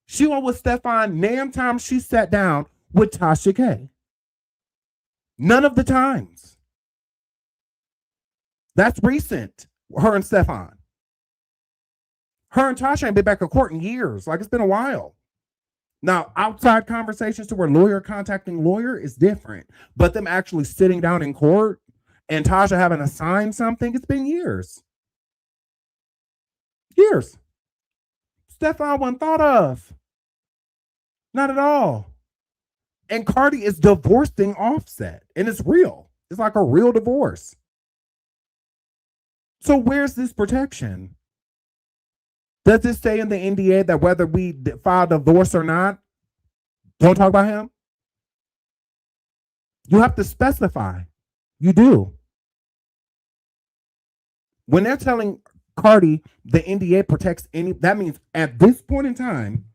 She went with Stefan damn time she sat down with Tasha K. None of the times. That's recent. Her and Stefan. Her and Tasha ain't been back in court in years. Like, it's been a while. Now, outside conversations to where lawyer contacting lawyer is different. But them actually sitting down in court and Tasha having to sign something, it's been years. Years. Stefan wasn't thought of. Not at all. And Cardi is divorcing Offset. And it's real. It's like a real divorce. So where's this protection? Does it say in the NDA that whether we file divorce or not, don't talk about him? You have to specify. You do. When they're telling Cardi the NDA protects any, that means at this point in time,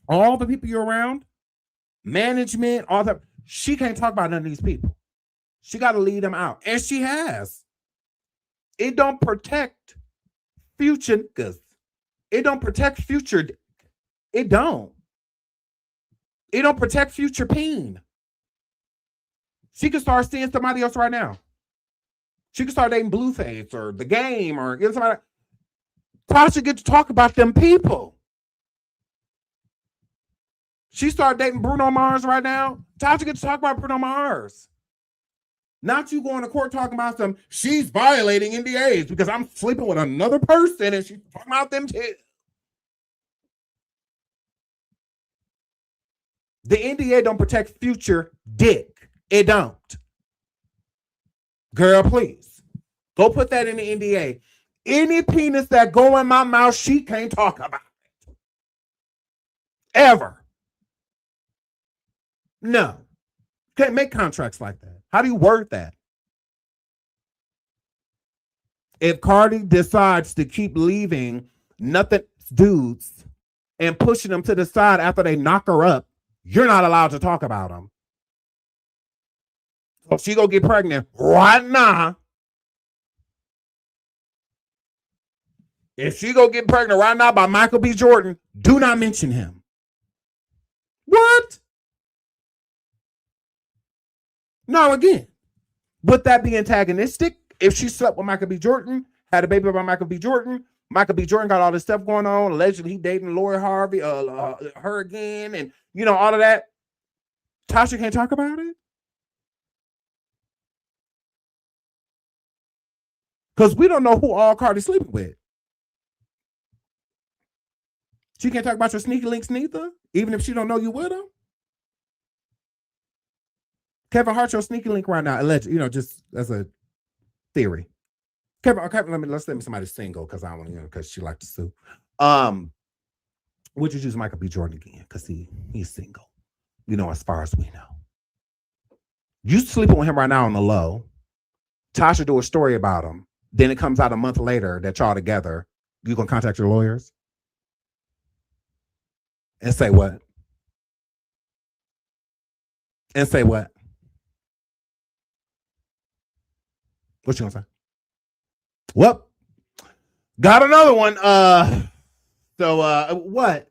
all the people you're around, management, all that, she can't talk about none of these people. She got to leave them out. And she has. It don't protect future niggas. It don't protect future It don't. It don't protect future pain. She could start seeing somebody else right now. She could start dating Blueface or The Game or get somebody. Tasha get to talk about them people. She started dating Bruno Mars right now. Tasha get to talk about Bruno Mars. Not you going to court talking about some, she's violating NDAs because I'm sleeping with another person and she's talking about them too. The NDA don't protect future dick. It don't. Girl, please. Go put that in the NDA. Any penis that go in my mouth, she can't talk about it. Ever. No. Can't make contracts like that. How do you word that? If Cardi decides to keep leaving nothing dudes and pushing them to the side after they knock her up, you're not allowed to talk about them. So she go get pregnant right now. If she go get pregnant right now by Michael B. Jordan, do not mention him. What? Now again, would that be antagonistic? If she slept with Michael B. Jordan, had a baby by Michael B. Jordan got all this stuff going on. Allegedly, he dating Lori Harvey, her again, and all of that. Tasha can't talk about it because we don't know who all Cardi's sleeping with. She can't talk about your sneaky links neither, even if she don't know you with them. Kevin Hart your sneaky link right now, allegedly, just as a theory. Kevin, let's let me somebody single because I want because she likes to sue. Would you choose Michael B. Jordan again? Because he's single. As far as we know. You sleeping with him right now on the low. Tasha do a story about him. Then it comes out a month later that y'all together. You gonna contact your lawyers? And say what? And say what? What you gonna say? Well, got another one. So what?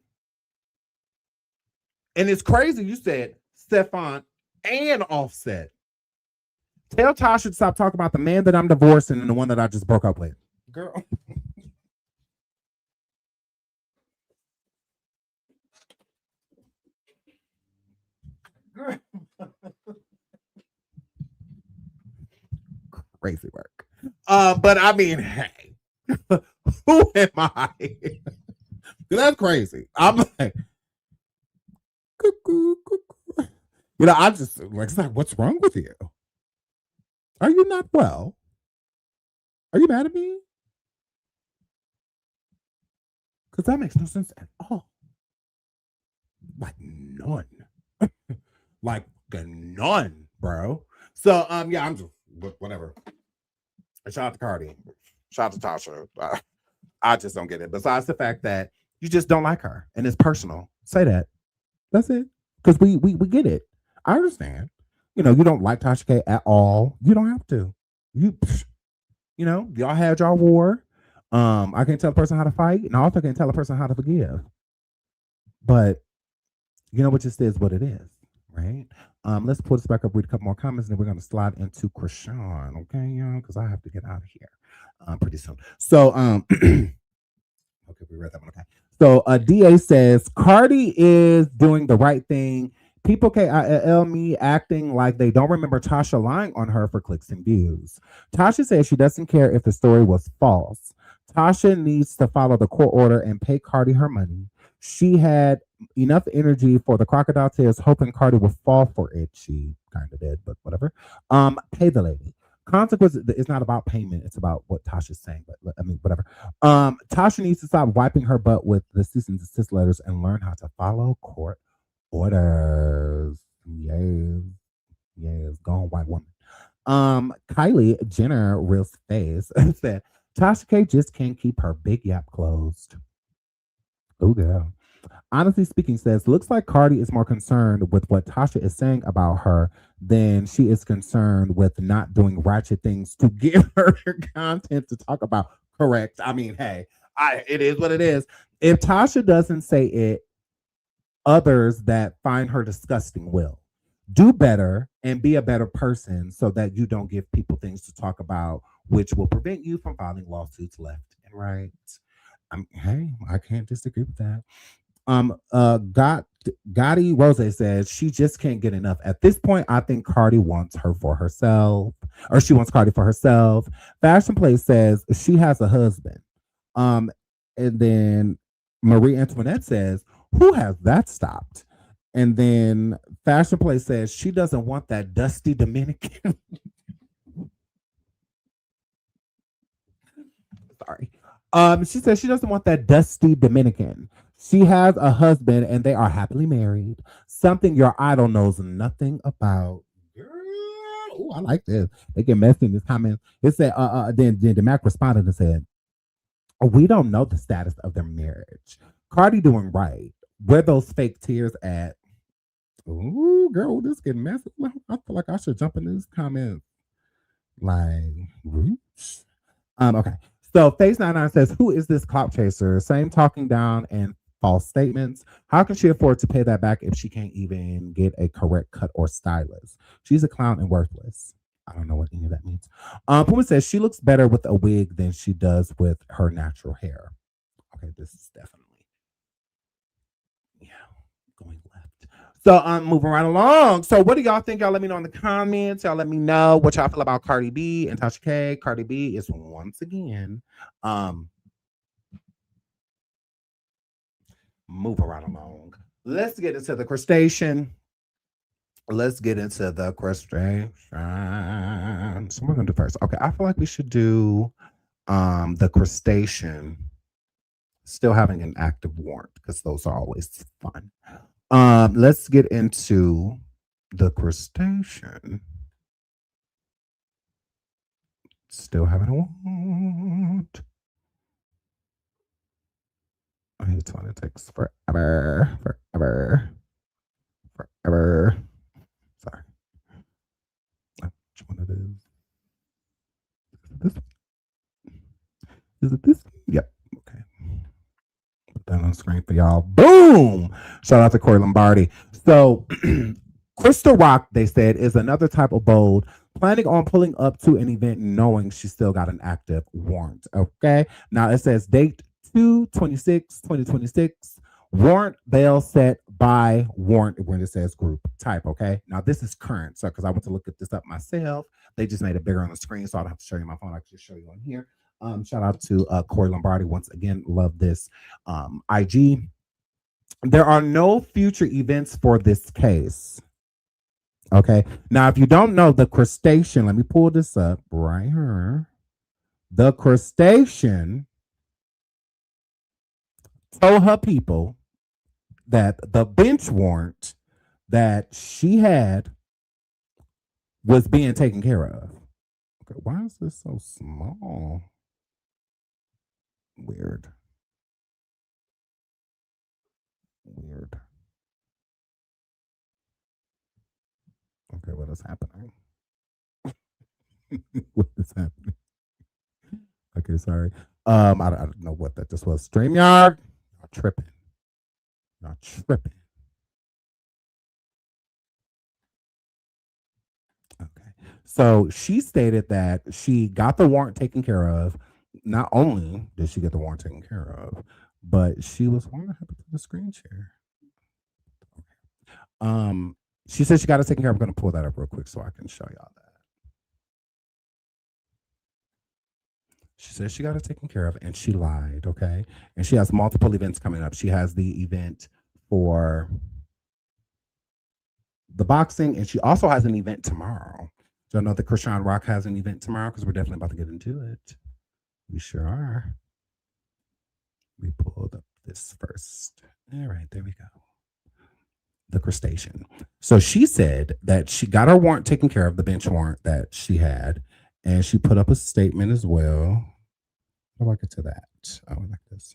And it's crazy. You said Stefan and Offset. Tell Tasha to stop talking about the man that I'm divorcing and the one that I just broke up with. Girl. Crazy work. But I mean, hey, who am I? That's crazy. I'm like, cuckoo. I just it's like, what's wrong with you? Are you not well? Are you mad at me? Because that makes no sense at all. Like none. Like none, bro. So yeah, I'm just whatever. Shout out to Cardi. Shout out to Tasha. I just don't get it. Besides the fact that you just don't like her and it's personal. Say that. That's it. Because we get it. I understand. You don't like Tasha K at all. You don't have to. Y'all had y'all war. I can't tell a person how to fight, and I also can't tell a person how to forgive. But it just is what it is, right? Let's pull this back up, read a couple more comments, and then we're gonna slide into Chrisean, okay, y'all? Because I have to get out of here pretty soon. So okay, we read that one, okay. So DA says Cardi is doing the right thing. People KILL me acting like they don't remember Tasha lying on her for clicks and views. Tasha says she doesn't care if the story was false. Tasha needs to follow the court order and pay Cardi her money. She had enough energy for the crocodile tears, hoping Cardi would fall for it. She kind of did, but whatever. Pay the lady. Consequence is not about payment. It's about what Tasha's saying, but I mean, whatever. Tasha needs to stop wiping her butt with the cease and desist letters and learn how to follow court orders. Yes, gone white woman. Kylie Jenner, real face, said Tasha K just can't keep her big yap closed. Oh, girl. Honestly speaking, says, looks like Cardi is more concerned with what Tasha is saying about her than she is concerned with not doing ratchet things to give her content to talk about. Correct. I mean, hey, it is what it is. If Tasha doesn't say it, Others that find her disgusting will. Do better and be a better person so that you don't give people things to talk about, which will prevent you from filing lawsuits left and right. Hey, I can't disagree with that. Gotti Rose says she just can't get enough. At this point, I think Cardi wants her for herself, or she wants Cardi for herself. Fashion Place says she has a husband. And then Marie Antoinette says, who has that stopped? And then Fashion Place says she doesn't want that dusty Dominican. Sorry. She says she doesn't want that dusty Dominican. She has a husband and they are happily married. Something your idol knows nothing about. Oh, I like this. They get messy in this comment. It said, then Mac responded and said, we don't know the status of their marriage. Cardi doing right. Where those fake tears at? Ooh, girl, this getting messy. I feel like I should jump in this comment. Like, roots. Okay. So Face 99 says, who is this clout chaser? Same talking down and false statements. How can she afford to pay that back if she can't even get a correct cut or stylist? She's a clown and worthless. I don't know what any of that means. Puma says she looks better with a wig than she does with her natural hair. Okay, this is definitely, going left. So I'm moving right along. So what do y'all think? Y'all let me know in the comments. Y'all let me know what y'all feel about Cardi B and Tasha K. Cardi B is once again moving right along. Let's get into the crustacean. Let's get into the crustacean. So we're gonna do first. Okay, I feel like we should do the crustacean still having an active warrant because those are always fun. Let's get into the crustacean still having a warrant. I hate when it takes forever. Sorry. Which one it is? Is it this? Yep. Okay. Put that on the screen for y'all. Boom! Shout out to Corey Lombardi. So, Chrisean Rock, they said, is another type of bold, planning on pulling up to an event knowing she still got an active warrant. Okay. Now it says date 2/26/2026. Warrant bail set by warrant when it says group type. Okay. Now this is current. So because I went to look at this up myself, they just made it bigger on the screen. So I don't have to show you my phone. I can just show you on here. Shout out to Corey Lombardi once again. Love this. IG. There are no future events for this case. Okay. Now, if you don't know the crustacean, let me pull this up right here. The crustacean told her people that the bench warrant that she had was being taken care of. Okay, why is this so small? Weird. Okay, what is happening? What is happening? Okay, sorry. I don't know what that just was. StreamYard? Y'all tripping. Okay. So she stated that she got the warrant taken care of. Not only did she get the warrant taken care of, but she was what happened to the screen share? Okay. She said she got it taken care of. I'm going to pull that up real quick so I can show y'all that. She said she got it taken care of and she lied, okay? And she has multiple events coming up. She has the event for the boxing and she also has an event tomorrow. So I know that Chrisean Rock has an event tomorrow because we're definitely about to get into it. We sure are. We pulled up this first. All right, there we go. The crustacean. So she said that she got her warrant taken care of, the bench warrant that she had, and she put up a statement as well. How do I get to that? Oh, like this.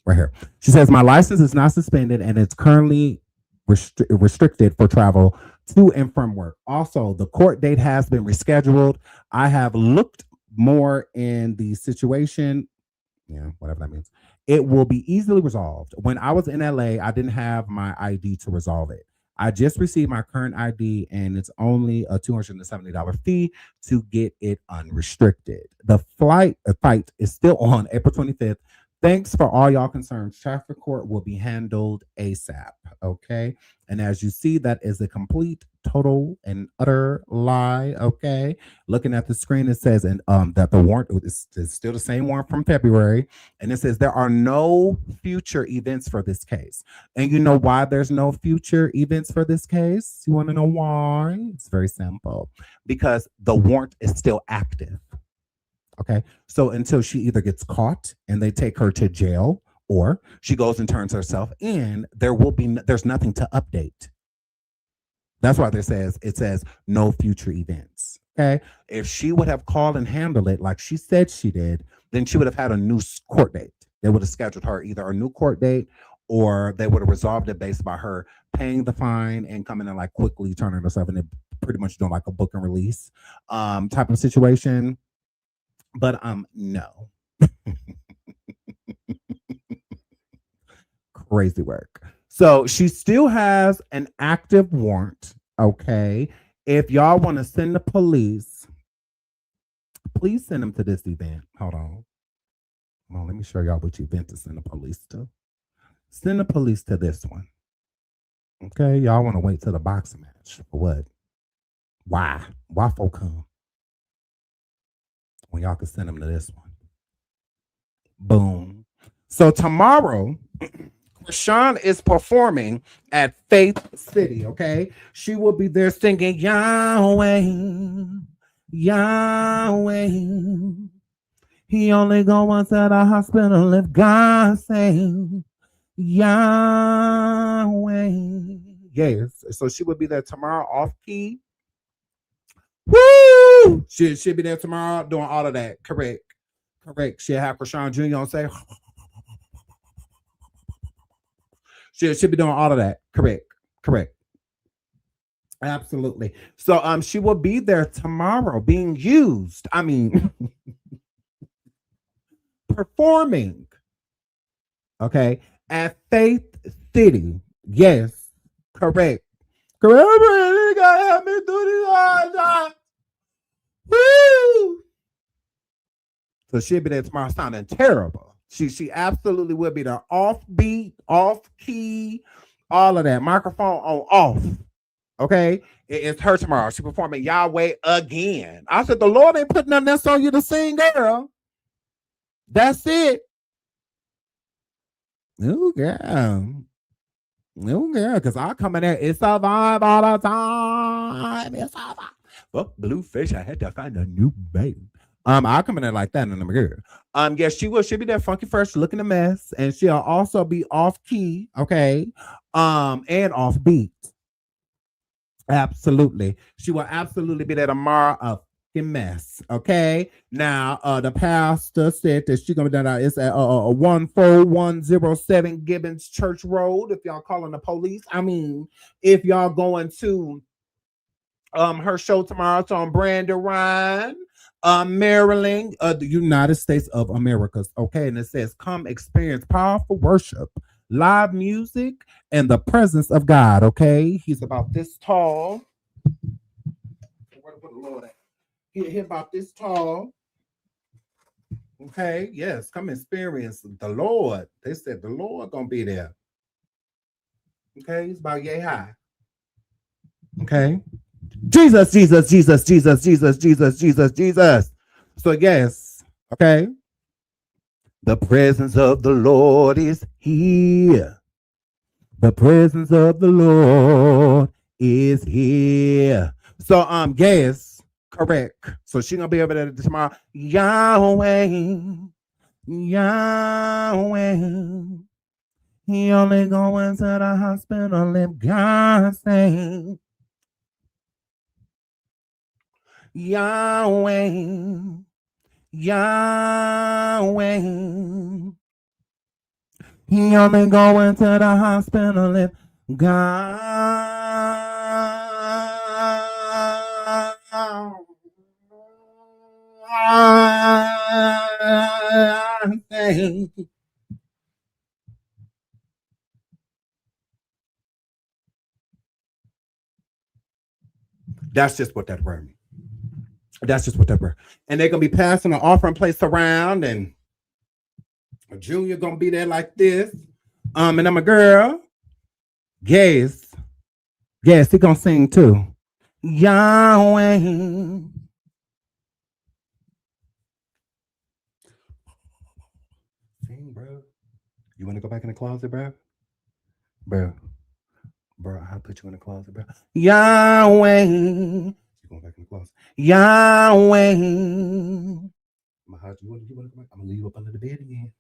Right here. She says, my license is not suspended and it's currently restricted for travel to and from work. Also, the court date has been rescheduled. I have looked more in the situation Yeah, whatever that means. It will be easily resolved. When I was in LA, I didn't have my ID to resolve it. I just received my current ID, and it's only a $270 fee to get it unrestricted. The fight is still on April 25th. Thanks for all y'all concerns. Traffic court will be handled ASAP. Okay. And as you see, that is a complete, total, and utter lie. Okay. Looking at the screen, it says that the warrant is still the same warrant from February. And it says there are no future events for this case. And you know why there's no future events for this case? You want to know why? It's very simple. Because the warrant is still active. Okay. So until she either gets caught and they take her to jail, or she goes and turns herself in, there's nothing to update. That's why it says no future events. Okay. If she would have called and handled it like she said she did, then she would have had a new court date. They would have scheduled her either a new court date, or they would have resolved it based by her paying the fine and coming in like quickly turning herself in, and pretty much doing like a book and release type of situation. But no. Crazy work. So she still has an active warrant. Okay. If y'all want to send the police, please send them to this event. Hold on. Well, let me show y'all which event to send the police to. Send the police to this one. Okay. Y'all want to wait till the boxing match for what? Why? Why folk come? When y'all can send them to this one. Boom. So tomorrow, Chrisean is performing at Faith City, okay? She will be there singing Yahweh, Yahweh. He only going to the hospital if God save Yahweh. Yes. So she will be there tomorrow off key. Woo! She'll be there tomorrow doing all of that. Correct. She'll have Chrisean Jr. on say. She'll be doing all of that. Correct. Absolutely. So she will be there tomorrow being used. I mean performing. Okay. At Faith City. Yes. Correct. You gotta help me do this all the time. Woo! So she'll be there tomorrow sounding terrible. She absolutely will be there. Off beat, off key, all of that. Microphone on off. Okay? It's her tomorrow. She performing Yahweh again. I said, the Lord ain't putting nothing else on you to sing, girl. That's it. Oh, girl. Oh, girl, because I come in there, it's a vibe all the time. It's a vibe. Well, Bluefish, I had to find a new babe. I'll come in there like that in the mirror. Yes, she'll be there funky fresh, looking a mess, and she'll also be off key, okay, and off beat. Absolutely. She will absolutely be there tomorrow, a fucking mess, okay? Now, the pastor said that she's gonna be down there. It's at 14107 Gibbons Church Road. If y'all calling the police, I mean, if y'all going to her show tomorrow, it's on Brandon Ryan. Maryland, the United States of America. Okay, and it says, come experience powerful worship, live music, and the presence of God. Okay, he's about this tall. Where to put the Lord at? He's about this tall. Okay, yes, come experience the Lord. They said the Lord gonna be there. Okay, he's about yay high. Okay. Jesus. So yes, okay. The presence of the Lord is here. The presence of the Lord is here. So yes, correct. So she's gonna be over there tomorrow. Yahweh. He only going to the hospital if God saves. Yahweh. He only going to the hospital if God thing. That's just what that word means. That's just what that word. And they're gonna be passing the offering plates around, and a junior gonna be there like this. And I'm a girl. Yes, he gonna sing too. Yahweh. Sing, bro. You wanna go back in the closet, bro? Bro, I'll put you in the closet, bro. Yahweh. You going back in the closet? Yahweh. I'm gonna leave you up under the bed again.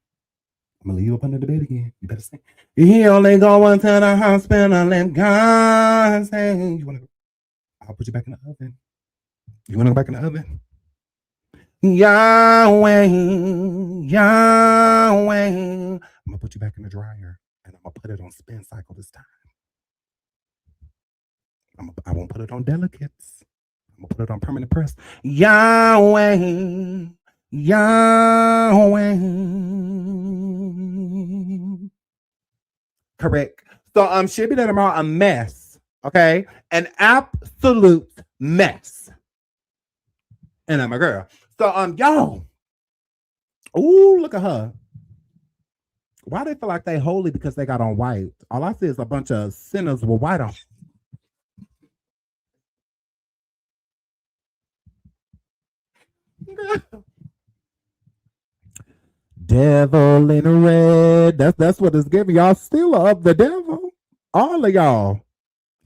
You better sing. He only going to the hospital and God sing. You wanna go? I'll put you back in the oven. You wanna go back in the oven? Yahweh. I'm gonna put you back in the dryer, and I'm gonna put it on spin cycle this time. I won't put it on delicates. I'm gonna put it on permanent press. Yahweh. Correct. So she'll be there tomorrow, a mess. Okay, an absolute mess. And I'm a girl. So y'all. Ooh, look at her. Why they feel like they holy because they got on white? All I see is a bunch of sinners with white on. Devil in red. That's what it's giving. Y'all still of the devil. All of y'all.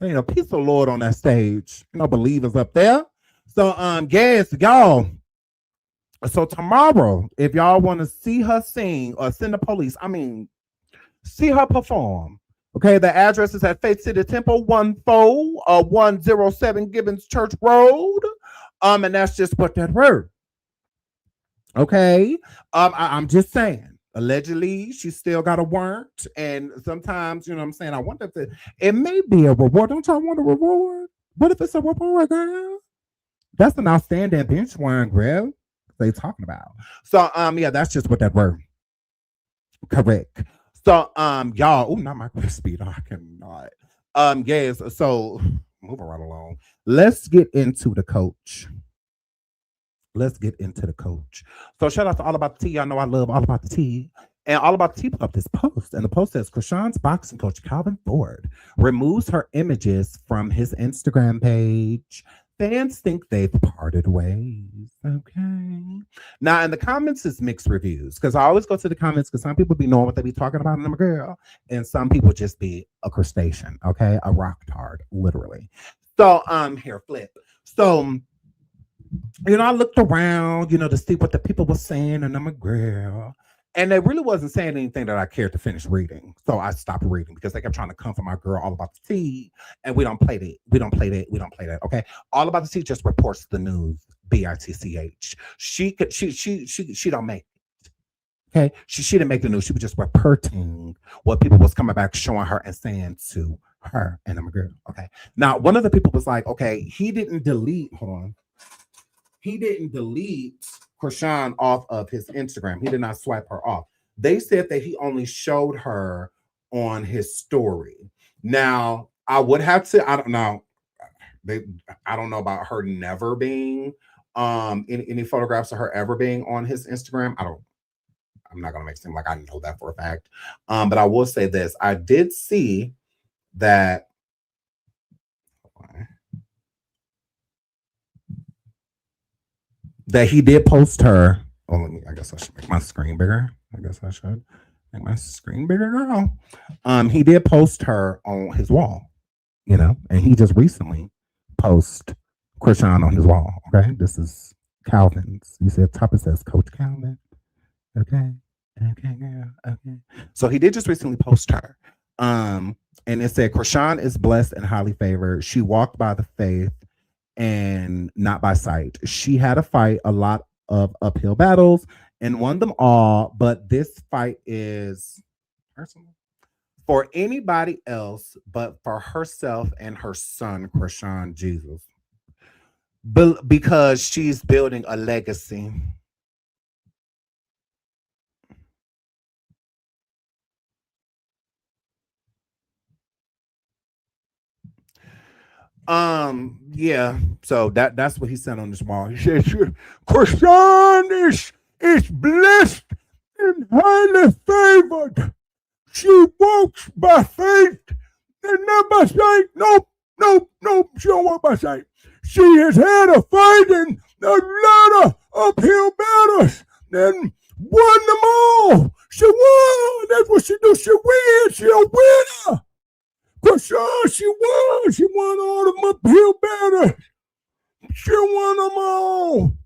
Ain't a piece of Lord on that stage. No believers up there. So guys, y'all. So tomorrow, if y'all want to see her sing or send the police, see her perform. Okay, the address is at Faith City Temple, 107 Gibbons Church Road. And that's just what that word. Okay. I'm just saying. Allegedly, she still got a warrant. And sometimes, you know what I'm saying? I wonder if it may be a reward. Don't y'all want a reward? What if it's a reward, girl? That's an outstanding bench warrant, girl. They talking about. So yeah, that's just what that word. Correct. So y'all, not my speed. I cannot. Yes, so moving right along. Let's get into the coach. So shout out to All About the Tea. Y'all know I love All About the Tea. And All About the Tea put up this post. And the post says, Chrisean's boxing coach Calvin Ford removes her images from his Instagram page. Fans think they've parted ways. Okay. Now, in the comments, it's mixed reviews. Because I always go to the comments because some people be knowing what they be talking about, and I'm a girl. And some people just be a crustacean. Okay. A rock tard, literally. So, here, flip. So, I looked around, to see what the people were saying, and I'm a girl. And they really wasn't saying anything that I cared to finish reading. So I stopped reading because they kept trying to come for my girl All About the Tea. And we don't play that. We don't play that. Okay. All About the Tea just reports the news. BITCH. She don't make it. Okay. She didn't make the news. She was just reporting what people was coming back showing her and saying to her. And I'm a girl. Okay. Now, one of the people was like, okay, he didn't delete Chrisean off of his Instagram. He did not swipe her off. They said that he only showed her on his story. Now, I would have to, I don't know. I don't know about her never being any photographs of her ever being on his Instagram. I'm not gonna make it seem like I know that for a fact. But I will say this. I did see that he did post her. Oh, I guess I should make my screen bigger. Girl. He did post her on his wall, and he just recently posted Chrisean on his wall. Okay, this is Calvin's. You see at the top it says Coach Calvin. Okay, girl. Okay. So he did just recently post her. And it said Chrisean is blessed and highly favored. She walked by the faith and not by sight. She had to fight a lot of uphill battles and won them all, but this fight is personal for anybody else but for herself and her son, Chrisean Jesus, because she's building a legacy. Yeah. So that's what he said on this wall. He said, Chrisean is blessed and highly favored. She walks by faith and not by sight. Nope. She don't walk by sight. She has had a fight and a lot of uphill battles and won them all. She won. That's what she do. She wins. She a winner. Chrisean, she won. She won all them uphill battles. She won them all.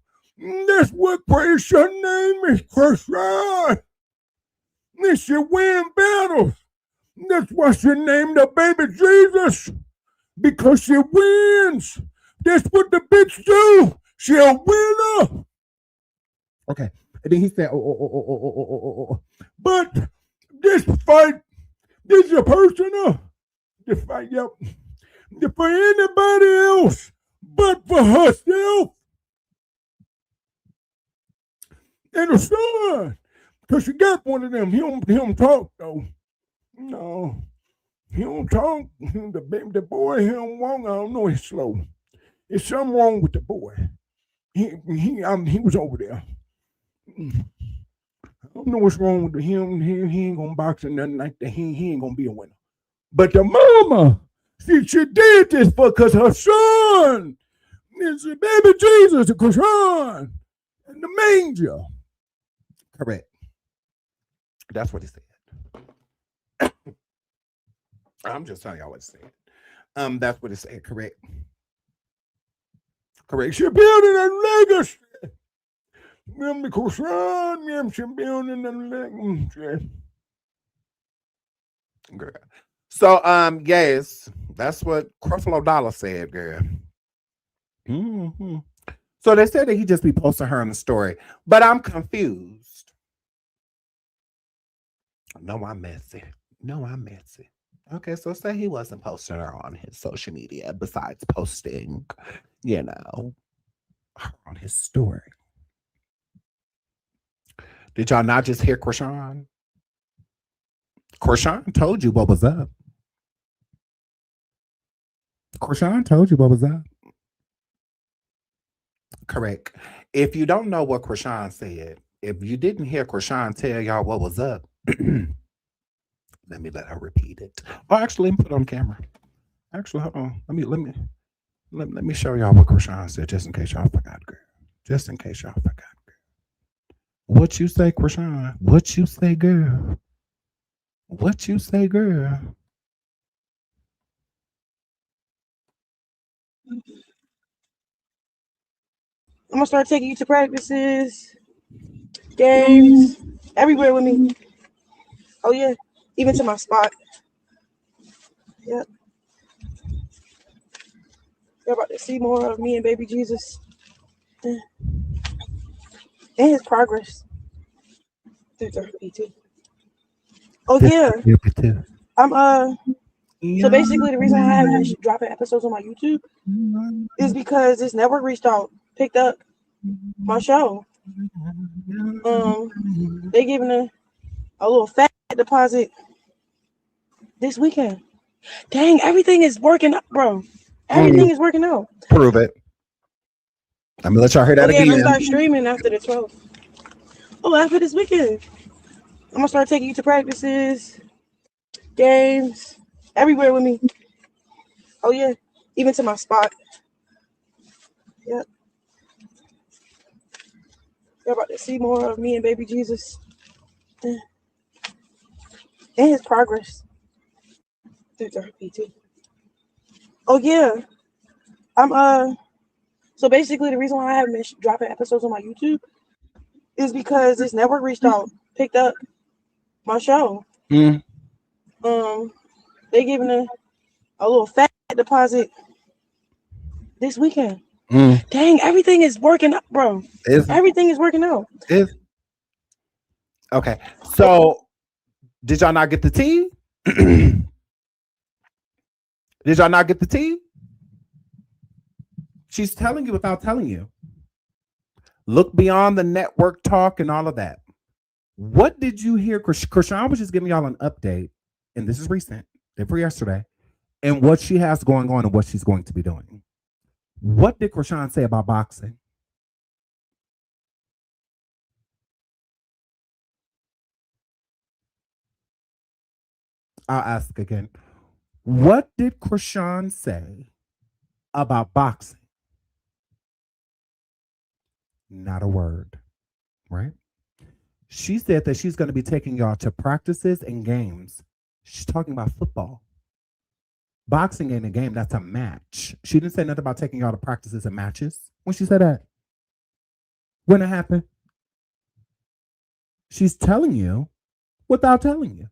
That's what praise her name is, Chrisean. And she win battles. That's why she named her baby Jesus. Because she wins. That's what the bitch do. She a winner. Okay. And then he said, But this fight, this is a personal. This fight, yep. For anybody else but for herself and her son. Because she got one of them. He don't talk, though. No. He don't talk. The boy, he don't walk. I don't know, he's slow. There's something wrong with the boy. He was over there. I don't know what's wrong with him. He ain't gonna box or nothing like that. He ain't gonna be a winner. But the mama, she did this because her son is a baby Jesus, the Chrisean, in the manger. Correct. That's what he said. I'm just telling y'all what it said. That's what it said. Correct. She building a legacy. The Chrisean, she building a legacy. Girl. So, yes, that's what Creflo Dollar said, girl. Mm-hmm. So they said that he just be posting her in the story, but I'm confused. No, I'm messy. Okay, so say he wasn't posting her on his social media besides posting, her on his story. Did y'all not just hear Chrisean? Chrisean told you what was up. Correct. If you don't know what Chrisean said, if you didn't hear Chrisean tell y'all what was up, let her repeat it. Oh, actually, let me put it on camera. Actually, hold on. Let me show y'all what Chrisean said, just in case y'all forgot, girl. What you say, Chrisean? What you say, girl? I'm gonna start taking you to practices, games, everywhere with me. Oh yeah, even to my spot. Yep. You're about to see more of me and baby Jesus and his progress through therapy too. Oh yeah, I'm So basically, the reason why I haven't been dropping episodes on my YouTube is because this network reached out, picked up my show. They giving a little fat deposit this weekend. Dang, everything is working out, bro. Everything is working out. Prove it. I'm gonna let y'all hear that again. I'm gonna start streaming after the 12th. Oh, after this weekend, I'm gonna start taking you to practices, games, everywhere with me. Oh yeah, even to my spot. Yep. You're about to see more of me and baby Jesus and his progress through therapy too. Oh yeah, I'm So basically, the reason why I haven't been dropping episodes on my YouTube is because this network reached out, picked up my show. They giving a little fat deposit this weekend. Dang, everything is working out, bro. Everything is working out. Okay, so did y'all not get the tea? Did y'all not get the tea? She's telling you without telling you. Look beyond the network talk and all of that. What did you hear? Chrisean was just giving y'all an update, and this is recent, for yesterday. and what she has going on and what she's going to be doing. What did Chrisean say about boxing? I'll ask again. What did Chrisean say about boxing? Not a word, right? She said that she's going to be taking y'all to practices and games. She's talking about football. Boxing ain't a game, that's a match. She didn't say nothing about taking y'all to practices and matches when she said that. When it happened? She's telling you without telling you.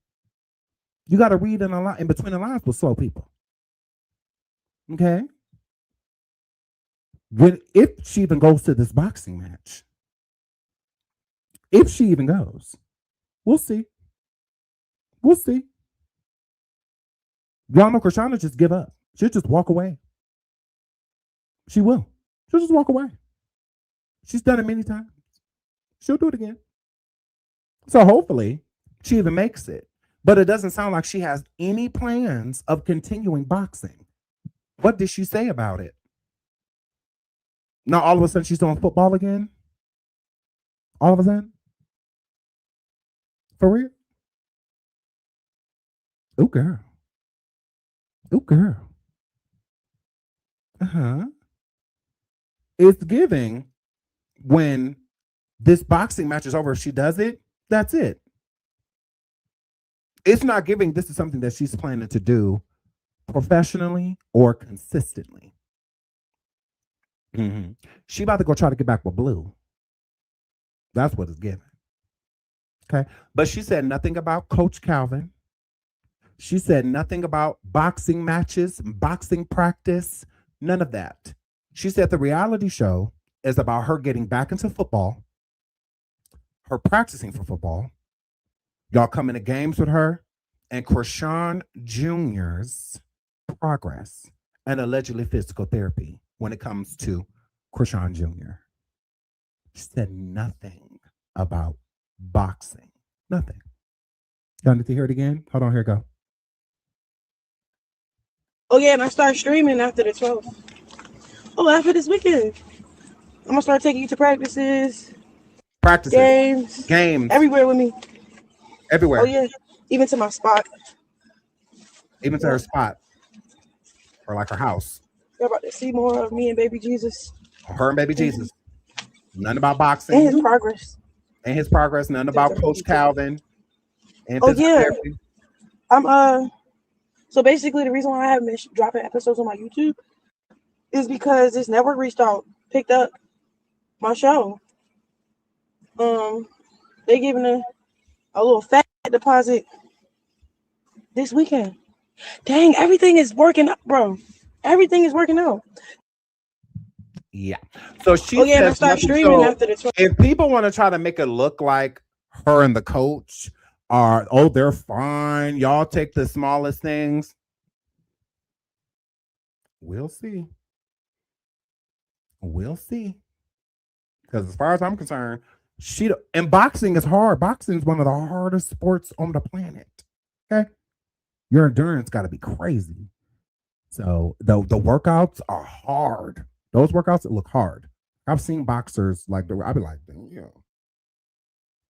You got to read in between the lines with slow people. Okay? If she even goes to this boxing match, if she even goes, we'll see. We'll see. Y'all know Chrisean will just give up. She'll just walk away. She will. She'll just walk away. She's done it many times. She'll do it again. So hopefully she even makes it. But it doesn't sound like she has any plans of continuing boxing. What did she say about it? Now all of a sudden she's doing football again? All of a sudden? For real? Oh, girl. Oh, girl. It's giving when this boxing match is over. If she does it, that's it. It's not giving this is something that she's planning to do professionally or consistently. She about to go try to get back with Blue. That's what it's giving. Okay. But she said nothing about Coach Calvin. She said nothing about boxing matches, boxing practice, none of that. She said the reality show is about her getting back into football, her practicing for football, y'all coming to games with her, and Chrisean Jr.'s progress and allegedly physical therapy when it comes to Chrisean Jr. She said nothing about boxing. Nothing. Y'all need to hear it again? Hold on, here we go. Oh, yeah, and I start streaming after the 12th. Oh, after this weekend. I'm going to start taking you to practices. Games. Everywhere with me. Everywhere. Oh, yeah. Even to my spot. Even to her spot. Or like her house. You're about to see more of me and baby Jesus. Her and baby Jesus. Nothing about boxing. And his progress. Nothing about Coach Calvin. And oh, yeah. therapy. So basically the reason why I haven't been dropping episodes on my YouTube is because this network picked up my show. They giving a little fat deposit this weekend. Dang, everything is working out, bro. Everything is working out. Yeah. So she and I start streaming after the 12th. If people want to try to make it look like her and the coach are, they're fine, y'all take the smallest things. We'll see. We'll see. Because as far as I'm concerned, and boxing is hard. Boxing is one of the hardest sports on the planet. Okay. Your endurance got to be crazy. So the workouts are hard. Those workouts that look hard. I've seen boxers like I'll be like, yeah.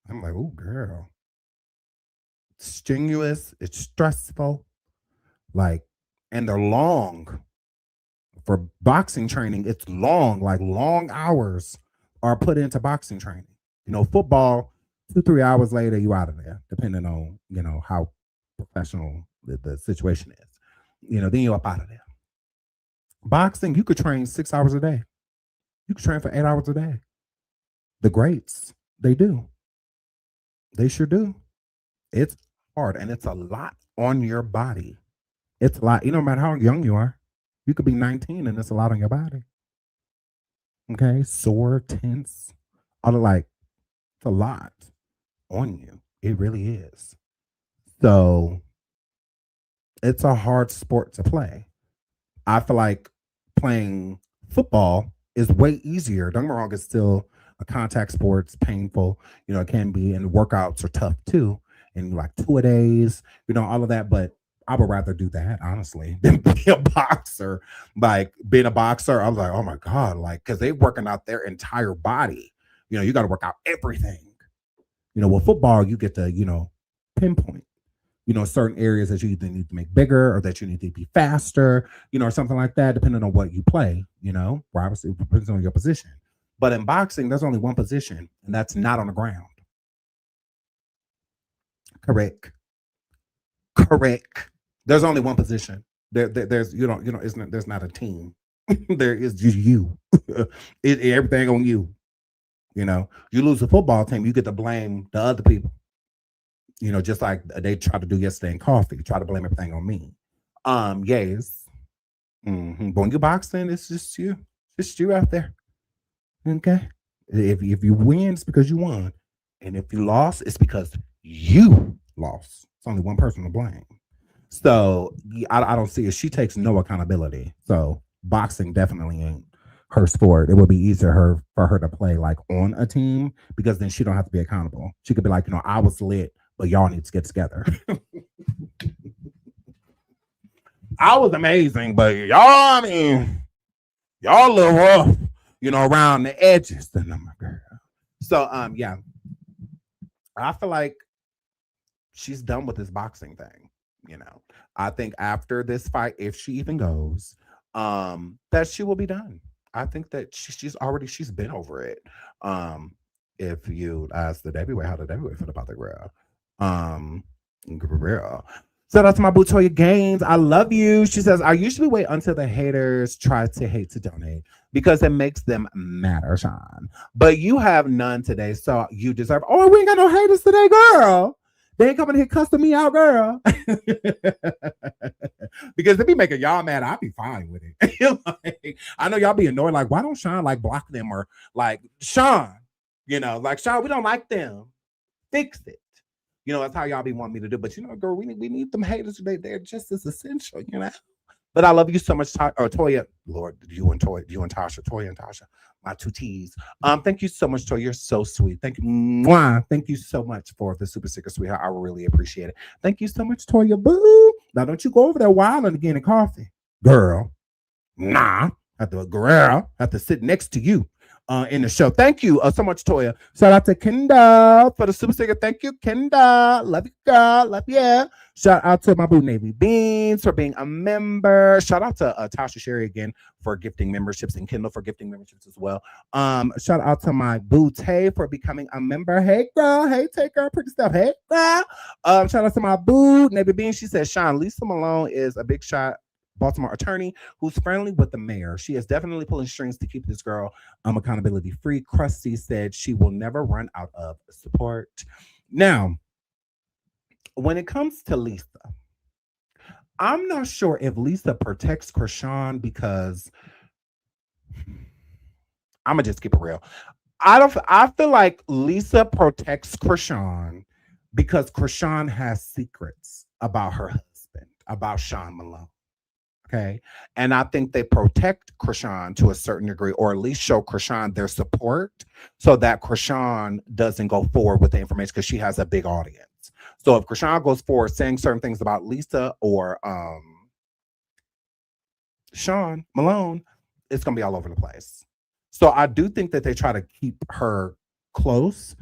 I'm like, oh girl. It's strenuous, it's stressful. Like, and they're long. For boxing training, it's long, like long hours are put into boxing training. You know, football, 2-3 hours later, you out of there, depending on, how professional the situation is. Then you're up out of there. Boxing, you could train 6 hours a day. You could train for 8 hours a day. The greats, they do. They sure do. It's hard, and it's a lot on your body. It's a lot. No matter how young you are, you could be 19, and it's a lot on your body. Okay, sore, tense, all of it's a lot on you. It really is. So it's a hard sport to play. I feel like playing football is way easier. Don't get me wrong, it's still a contact sport. It's painful. It can be, and workouts are tough too. And like 2-a-days, all of that. But I would rather do that, honestly, than be a boxer. Like being a boxer, I was like, oh my God, like, because they working out their entire body. You know, you got to work out everything. You know, with football, you get to, pinpoint, certain areas that you either need to make bigger or that you need to be faster, or something like that, depending on what you play, where obviously it depends on your position. But in boxing, there's only one position, and that's not on the ground. Correct. There's only one position. There's there's not a team. There is just you. Everything on you. You lose a football team, you get to blame the other people. Just like they tried to do yesterday in coffee, try to blame everything on me. Yes. But when you boxing, it's just you. It's you out there. Okay. If you win, it's because you won. And if you lost, it's because you lost. It's only one person to blame. So I don't see it. She takes no accountability. So boxing definitely ain't her sport. It would be easier for her to play like on a team, because then she don't have to be accountable. She could be like, I was lit, but y'all need to get together. I was amazing, but y'all a little rough, around the edges. Then I'm a girl. So yeah. I feel like she's done with this boxing thing. I think after this fight, if she even goes, that she will be done. I think that she's been over it. If you ask the Debbie how the Debbie feel about the girl. Girl. Shout out to my boo Toya Gaines. I love you. She says, I usually wait until the haters try to hate to donate because it makes them madder, Sean. But you have none today, so you deserve. Oh, we ain't got no haters today, girl. They ain't coming here cussing me out, girl. Because they be making y'all mad, I'll be fine with it. Like, I know y'all be annoyed, like, why don't Sean like block them, or like, Sean, like, Sean, we don't like them. Fix it. That's how y'all be wanting me to do. But girl, we need them haters today. They're just as essential, But I love you so much, Toya. Lord, you and Tasha, Toya and Tasha, my two T's. Thank you so much, Toya. You're so sweet. Thank you. Mwah. Thank you so much for the super sticker, sweetheart. I really appreciate it. Thank you so much, Toya. Boo. Now don't you go over there wilding again in coffee, girl. Nah. Have to sit next to you. In the show. Thank you so much, Toya. Shout out to Kendall for the super sticker. Thank you, Kendall. Love you, girl. Love you. Shout out to my boo Navy Beans for being a member. Shout out to Tasha Sherry again for gifting memberships, and Kendall for gifting memberships as well. Shout out to my boo Tay for becoming a member. Hey, girl. Hey, Tay, girl. Pretty stuff. Hey, girl. Shout out to my boo Navy Beans. She said, Sean, Lisa Malone is a big shot Baltimore attorney who's friendly with the mayor. She is definitely pulling strings to keep this girl accountability free. Krusty said she will never run out of support. Now, when it comes to Lisa, I'm not sure if Lisa protects Chrisean, because I'm gonna just keep it real. I feel like Lisa protects Chrisean because Chrisean has secrets about her husband, about Sean Malone. Okay. And I think they protect Chrisean to a certain degree, or at least show Chrisean their support, so that Chrisean doesn't go forward with the information, because she has a big audience. So if Chrisean goes forward saying certain things about Lisa or Sean Malone, it's going to be all over the place. So I do think that they try to keep her close,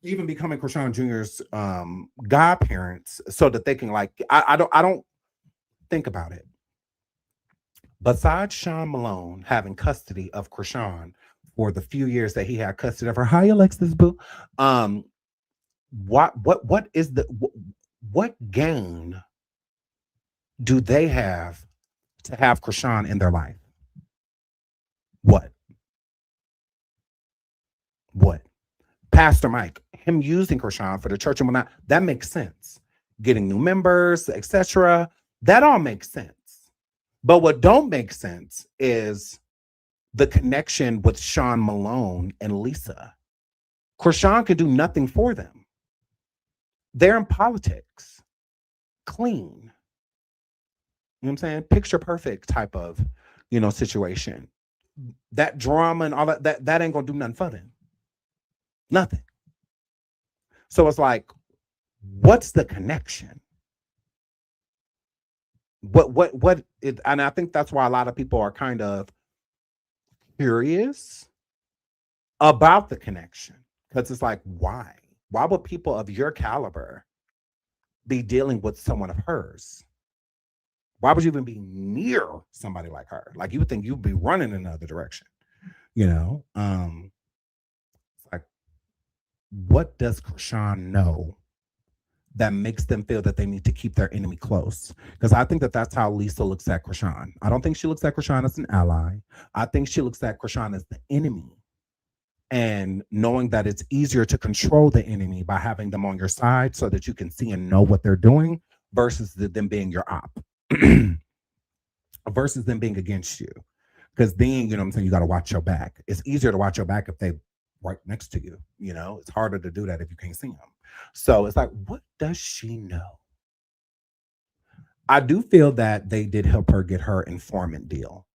even becoming Chrisean Jr.'s godparents, so that they can, like, I don't think about it. Besides Sean Malone having custody of Chrisean for the few years that he had custody of her, hi Alexis boo. What gain do they have to have Chrisean in their life? What? Pastor Mike, him using Chrisean for the church and whatnot, that makes sense. Getting new members, etc. That all makes sense. But what don't make sense is the connection with Sean Malone and Lisa. Chrisean can do nothing for them. They're in politics. Clean. You know what I'm saying? Picture perfect type of, situation. That drama and all that ain't gonna do nothing for them. Nothing. So it's like, what's the connection? and I think that's why a lot of people are kind of curious about the connection, because it's like, why would people of your caliber be dealing with someone of hers? Why would you even be near somebody like her? Like, you would think you'd be running in another direction, you know? It's like, what does Chrisean know that makes them feel that they need to keep their enemy close? Because I think that that's how Lisa looks at Chrisean. I don't think she looks at Chrisean as an ally. I think she looks at Chrisean as the enemy. And knowing that it's easier to control the enemy by having them on your side so that you can see and know what they're doing versus them being your op. Versus them being against you. Because then, you know what I'm saying, you got to watch your back. It's easier to watch your back if they right next to you. You know, it's harder to do that if you can't see them. So it's like, what does she know? I do feel that they did help her get her informant deal.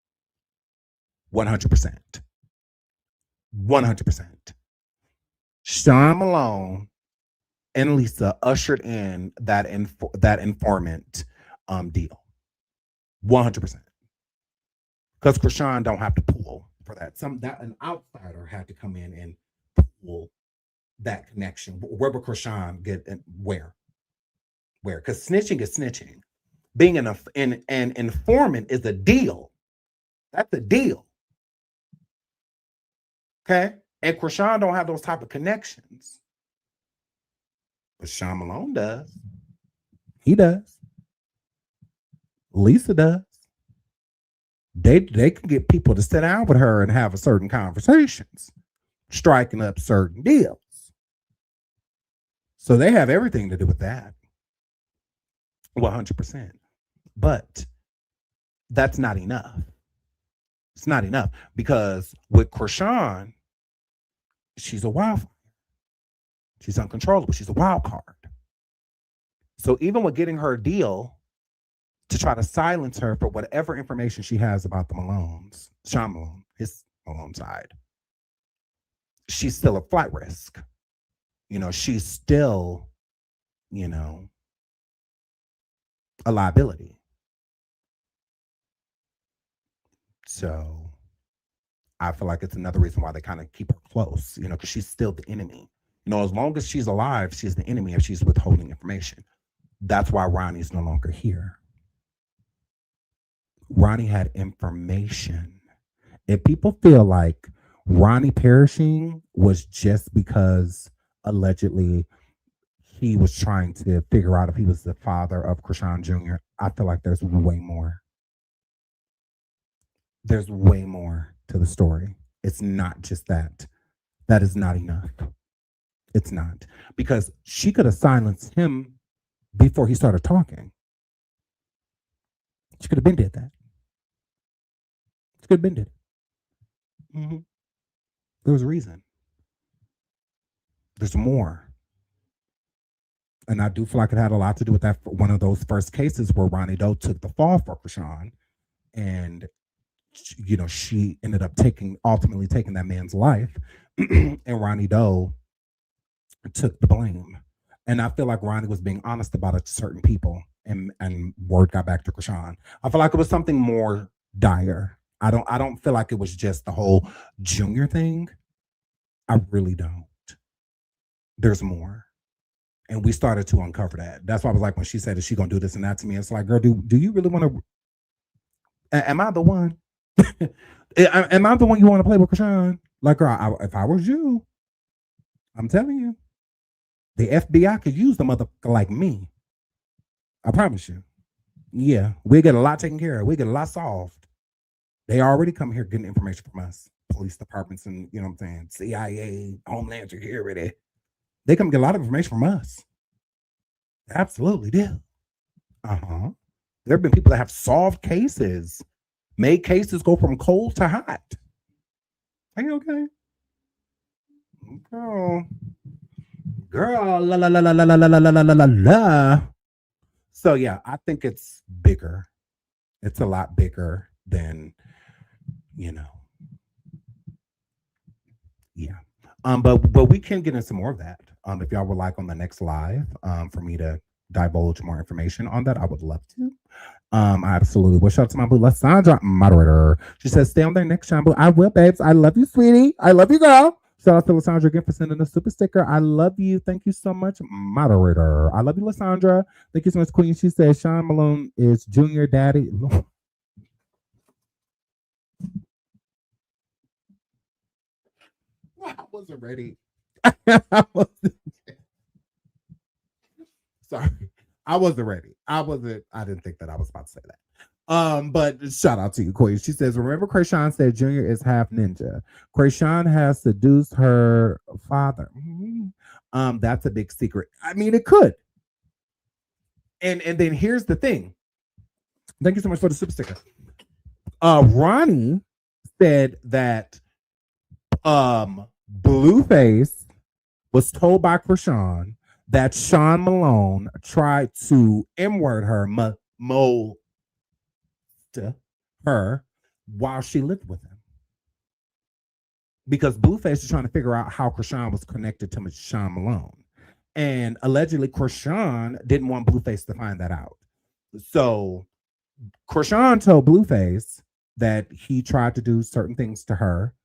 100%. 100%. Sean Malone and Lisa ushered in that informant deal. 100%. Because Chrisean don't have to pull for that. An outsider had to come in and pull that connection. Where would Chrisean get and where? Because snitching is snitching. Being an informant is a deal. That's a deal. Okay? And Chrisean don't have those type of connections. But Sean Malone does. He does. Lisa does. They can get people to sit down with her and have a certain conversations, striking up certain deals. So they have everything to do with that. 100%. But that's not enough. It's not enough, because with Chrisean, she's a wildfire. She's uncontrollable. She's a wild card. So even with getting her a deal to try to silence her for whatever information she has about the Malones, Sean Malone, his Malone side, she's still a flight risk. You know, she's still, you know, a liability. So I feel like it's another reason why they kind of keep her close, you know, because she's still the enemy. You know, as long as she's alive, she's the enemy if she's withholding information. That's why Ronnie's no longer here. Ronnie had information. If people feel like Ronnie perishing was just because allegedly he was trying to figure out if he was the father of Chrisean Jr., I feel like there's way more. There's way more to the story. It's not just that. That is not enough. It's not. Because she could have silenced him before he started talking. She could have been did that. She could have been did it. Mm-hmm. There was a reason. There's more. And I do feel like it had a lot to do with that. One of those first cases where Ronnie Doe took the fall for Chrisean, and you know, she ended up ultimately taking that man's life, and Ronnie Doe took the blame. And I feel like Ronnie was being honest about it to certain people, and word got back to Chrisean. I feel like it was something more dire. I don't feel like it was just the whole Junior thing. I really don't. There's more. And we started to uncover that. That's why I was like, when she said, is she gonna do this and that to me? It's like, girl, do you really want to? Am I the one? Am I the one you want to play with, Chrisean? Like, girl, if I was you, I'm telling you, the FBI could use the motherfucker like me. I promise you. Yeah, we get a lot taken care of. We get a lot solved. They already come here getting information from us, police departments, and you know what I'm saying, CIA, Homeland Security. They come get a lot of information from us. They absolutely do. There have been people that have solved cases, made cases go from cold to hot. Are you okay? Girl, la la la la la la la la la la la. So yeah, I think it's bigger. It's a lot bigger than, you know. Yeah. But we can get into more of that. If y'all would like on the next live, for me to divulge more information on that, I would love to. I absolutely will. Shout out to my boo, Lysandra, moderator. She says, stay on there next time, boo. I will, babes. I love you, sweetie. I love you, girl. Shout out to Lysandra again for sending a super sticker. I love you. Thank you so much, moderator. I love you, Lysandra. Thank you so much, Queen. She says, Sean Malone is junior daddy. I wasn't ready. I wasn't. Sorry. I wasn't ready. I didn't think that I was about to say that. But shout out to you, Queen. She says, remember Chrisean said Junior is half ninja. Chrisean has seduced her father. That's a big secret. I mean, it could. And then here's the thing. Thank you so much for the super sticker. Ronnie said that Blueface was told by Chrisean that Sean Malone tried to M-word her, mold her while she lived with him. Because Blueface is trying to figure out how Chrisean was connected to Sean Malone. And allegedly, Chrisean didn't want Blueface to find that out. So Chrisean told Blueface that he tried to do certain things to her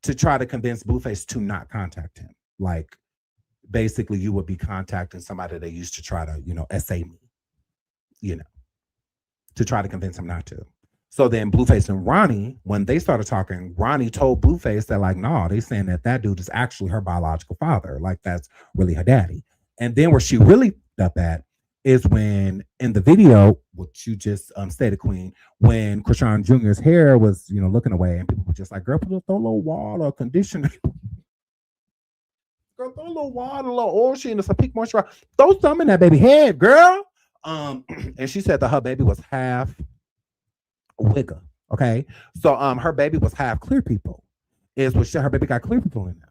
to try to convince Blueface to not contact him. Like, basically, you would be contacting somebody that used to try to, essay me, to try to convince him not to. So then Blueface and Ronnie, when they started talking, Ronnie told Blueface that, like, no, they saying that dude is actually her biological father. Like, that's really her daddy. And then where she really up at is when in the video, what you just stated, Queen, when Chrisean Jr.'s hair was, looking away, and people were just like, girl, throw a little water, conditioner. Girl, throw a little water, a little oil sheen, some peak moisturizer. Throw some in that baby head, girl. And she said that her baby was half wigger. Okay. So her baby was half clear people. Is what her baby got clear people in them.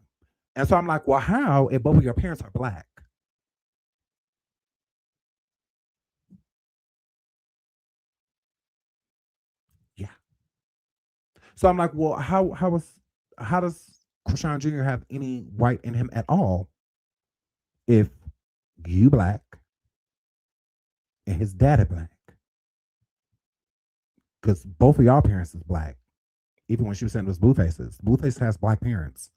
And so I'm like, well, how if both of your parents are black? Yeah. So I'm like, well, how does Chrisean Jr. have any white in him at all if you black and his daddy black? Because both of y'all parents is black. Even when she was saying it was Blueface's. Blueface has black parents.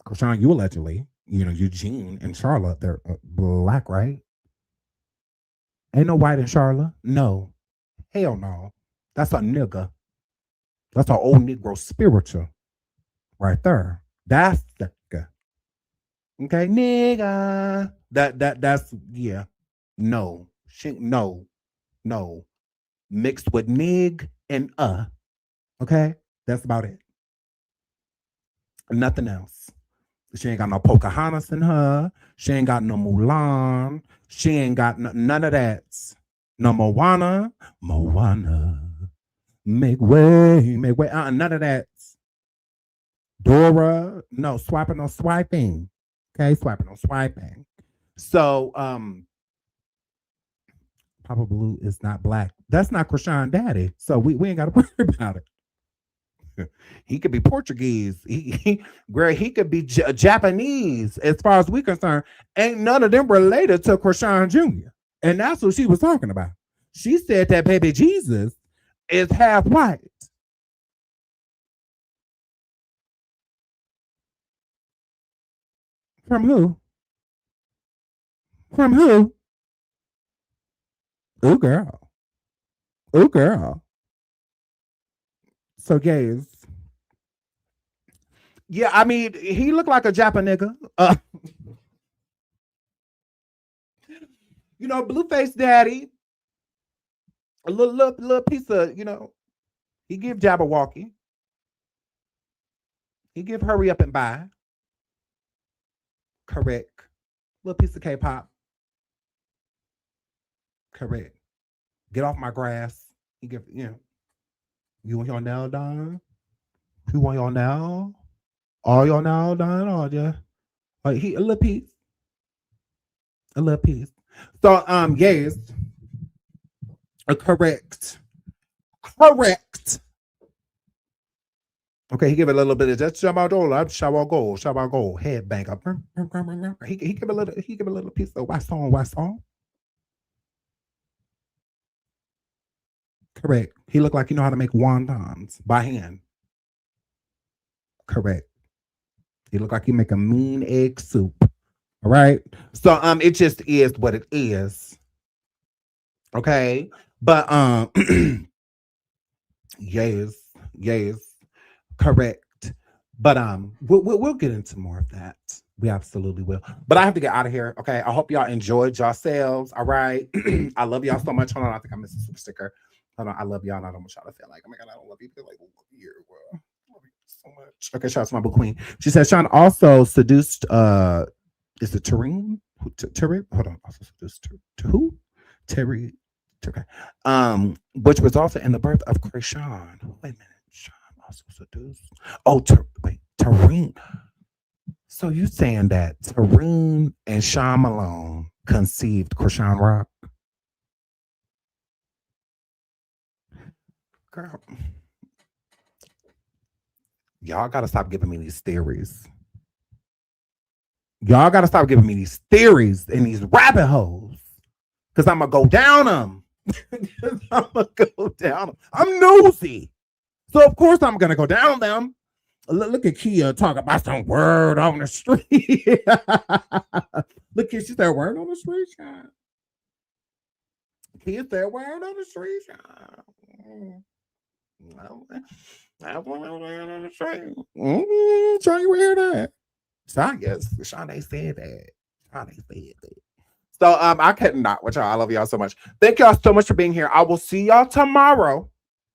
Chrisean, you allegedly, Eugene and Charlotte, they're black, right? Ain't no white in Charlotte. No. Hell no. That's a nigga. That's an old Negro spiritual. Right there. That's the guy. Okay, nigga. That's yeah. No. No. Mixed with nig and okay? That's about it. Nothing else. She ain't got no Pocahontas in her. She ain't got no Mulan. She ain't got none of that. No Moana. Make way. None of that. Dora. No swiping. Okay, swiping. So, Papa Blue is not black. That's not Chrisean daddy. So we ain't got to worry about it. He could be Portuguese. He could be Japanese. As far as we concerned, ain't none of them related to Chrisean Jr. And that's what she was talking about. She said that baby Jesus is half white. From who? Oh, girl. So, guys. Yeah, I mean, he looked like a Japa nigga. Blueface daddy. A little piece of, he give Jabberwocky. He give hurry up and buy. Correct. Little piece of K-pop. Correct. Get off my grass. He give, you want your nail done? You want your nail? All your nail done? Or just like a little piece. So yes. Correct. Okay, he give it a little bit of that shower go, head bang up. He give a little piece of what's on. Correct. He looked like you know how to make wontons by hand. Correct. He looked like he make a mean egg soup. All right. So it just is what it is. Okay. But yes, correct. But we'll get into more of that. We absolutely will. But I have to get out of here. Okay. I hope y'all enjoyed yourselves. All right. I love y'all so much. Hold on, I think I missed a super sticker. Hold on, I love y'all, and I don't want y'all to feel like, oh my god, I don't love you. Feel like, you're love you so much. Okay, shout out to my book queen. She says Sean also seduced is it Tareen? Terry? Hold on, also seduced to who? Terry. Okay. Which was also in the birth of Chrisean. Wait a minute. Sean also seduced. Oh, wait, Tareen. So you saying that Tareen and Sean Malone conceived Chrisean Rock? Girl, y'all gotta stop giving me these theories. Y'all gotta stop giving me these theories and these rabbit holes, because I'm gonna go down them. I'm gonna go down them. I'm nosy, so of course I'm gonna go down them. Look at Kia talking about some word on the street. Look at she said word on the street. Kia said word on the street. Try you hear that? Sean, yes, Sean said that. So I cannot with y'all. I love y'all so much. Thank y'all so much for being here. I will see y'all tomorrow.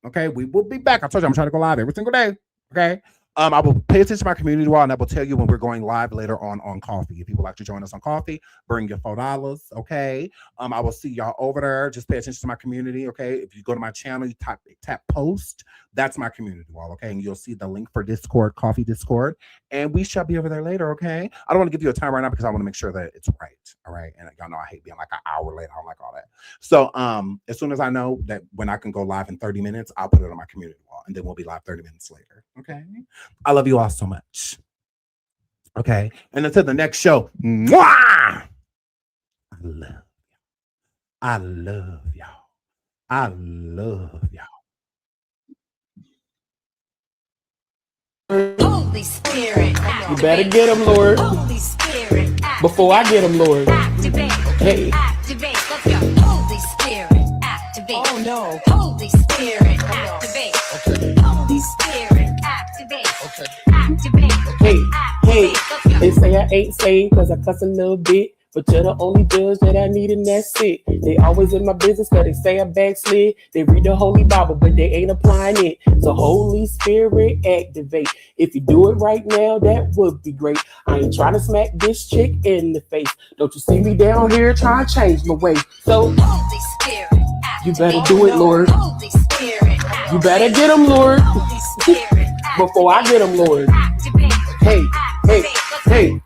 Okay, we will be back. I told you I'm trying to go live every single day. Okay. I will pay attention to my community wall, and I will tell you when we're going live later on Coffee. If you would like to join us on Coffee, bring your $4. Okay. I will see y'all over there. Just pay attention to my community. Okay. If you go to my channel, you tap post. That's my community wall. Okay. And you'll see the link for Discord, Coffee Discord. And we shall be over there later. Okay. I don't want to give you a time right now because I want to make sure that it's right. All right. And y'all know I hate being like an hour late. I don't like all that. So as soon as I know that when I can go live in 30 minutes, I'll put it on my community wall, and then we'll be live 30 minutes later. Okay. I love you all so much. Okay. And until the next show, mwah! I love y'all. I love y'all. Holy Spirit, You better get him, Lord. Holy Spirit, Before I get him, Lord. activate. Hey. Activate. Let's go. Holy Spirit, activate. Oh no. Holy Spirit, activate. Okay. Holy Spirit, activate. Okay. Activate. Hey, hey, Let's go. they say I ain't saved because I cuss a little bit, but you're the only judge that I need, and that's it. They always in my business because they say I backslid. They read the Holy Bible, but they ain't applying it. So Holy Spirit, activate. If you do it right now, that would be great. I ain't trying to smack this chick in the face. Don't you see me down here trying to change my way? So Holy Spirit, activate. you better do it, Lord. Holy Spirit, activate. You better get him, Lord. Holy Spirit, Before I get him, Lord. activate. Hey, hey, Activate. Let's go. hey.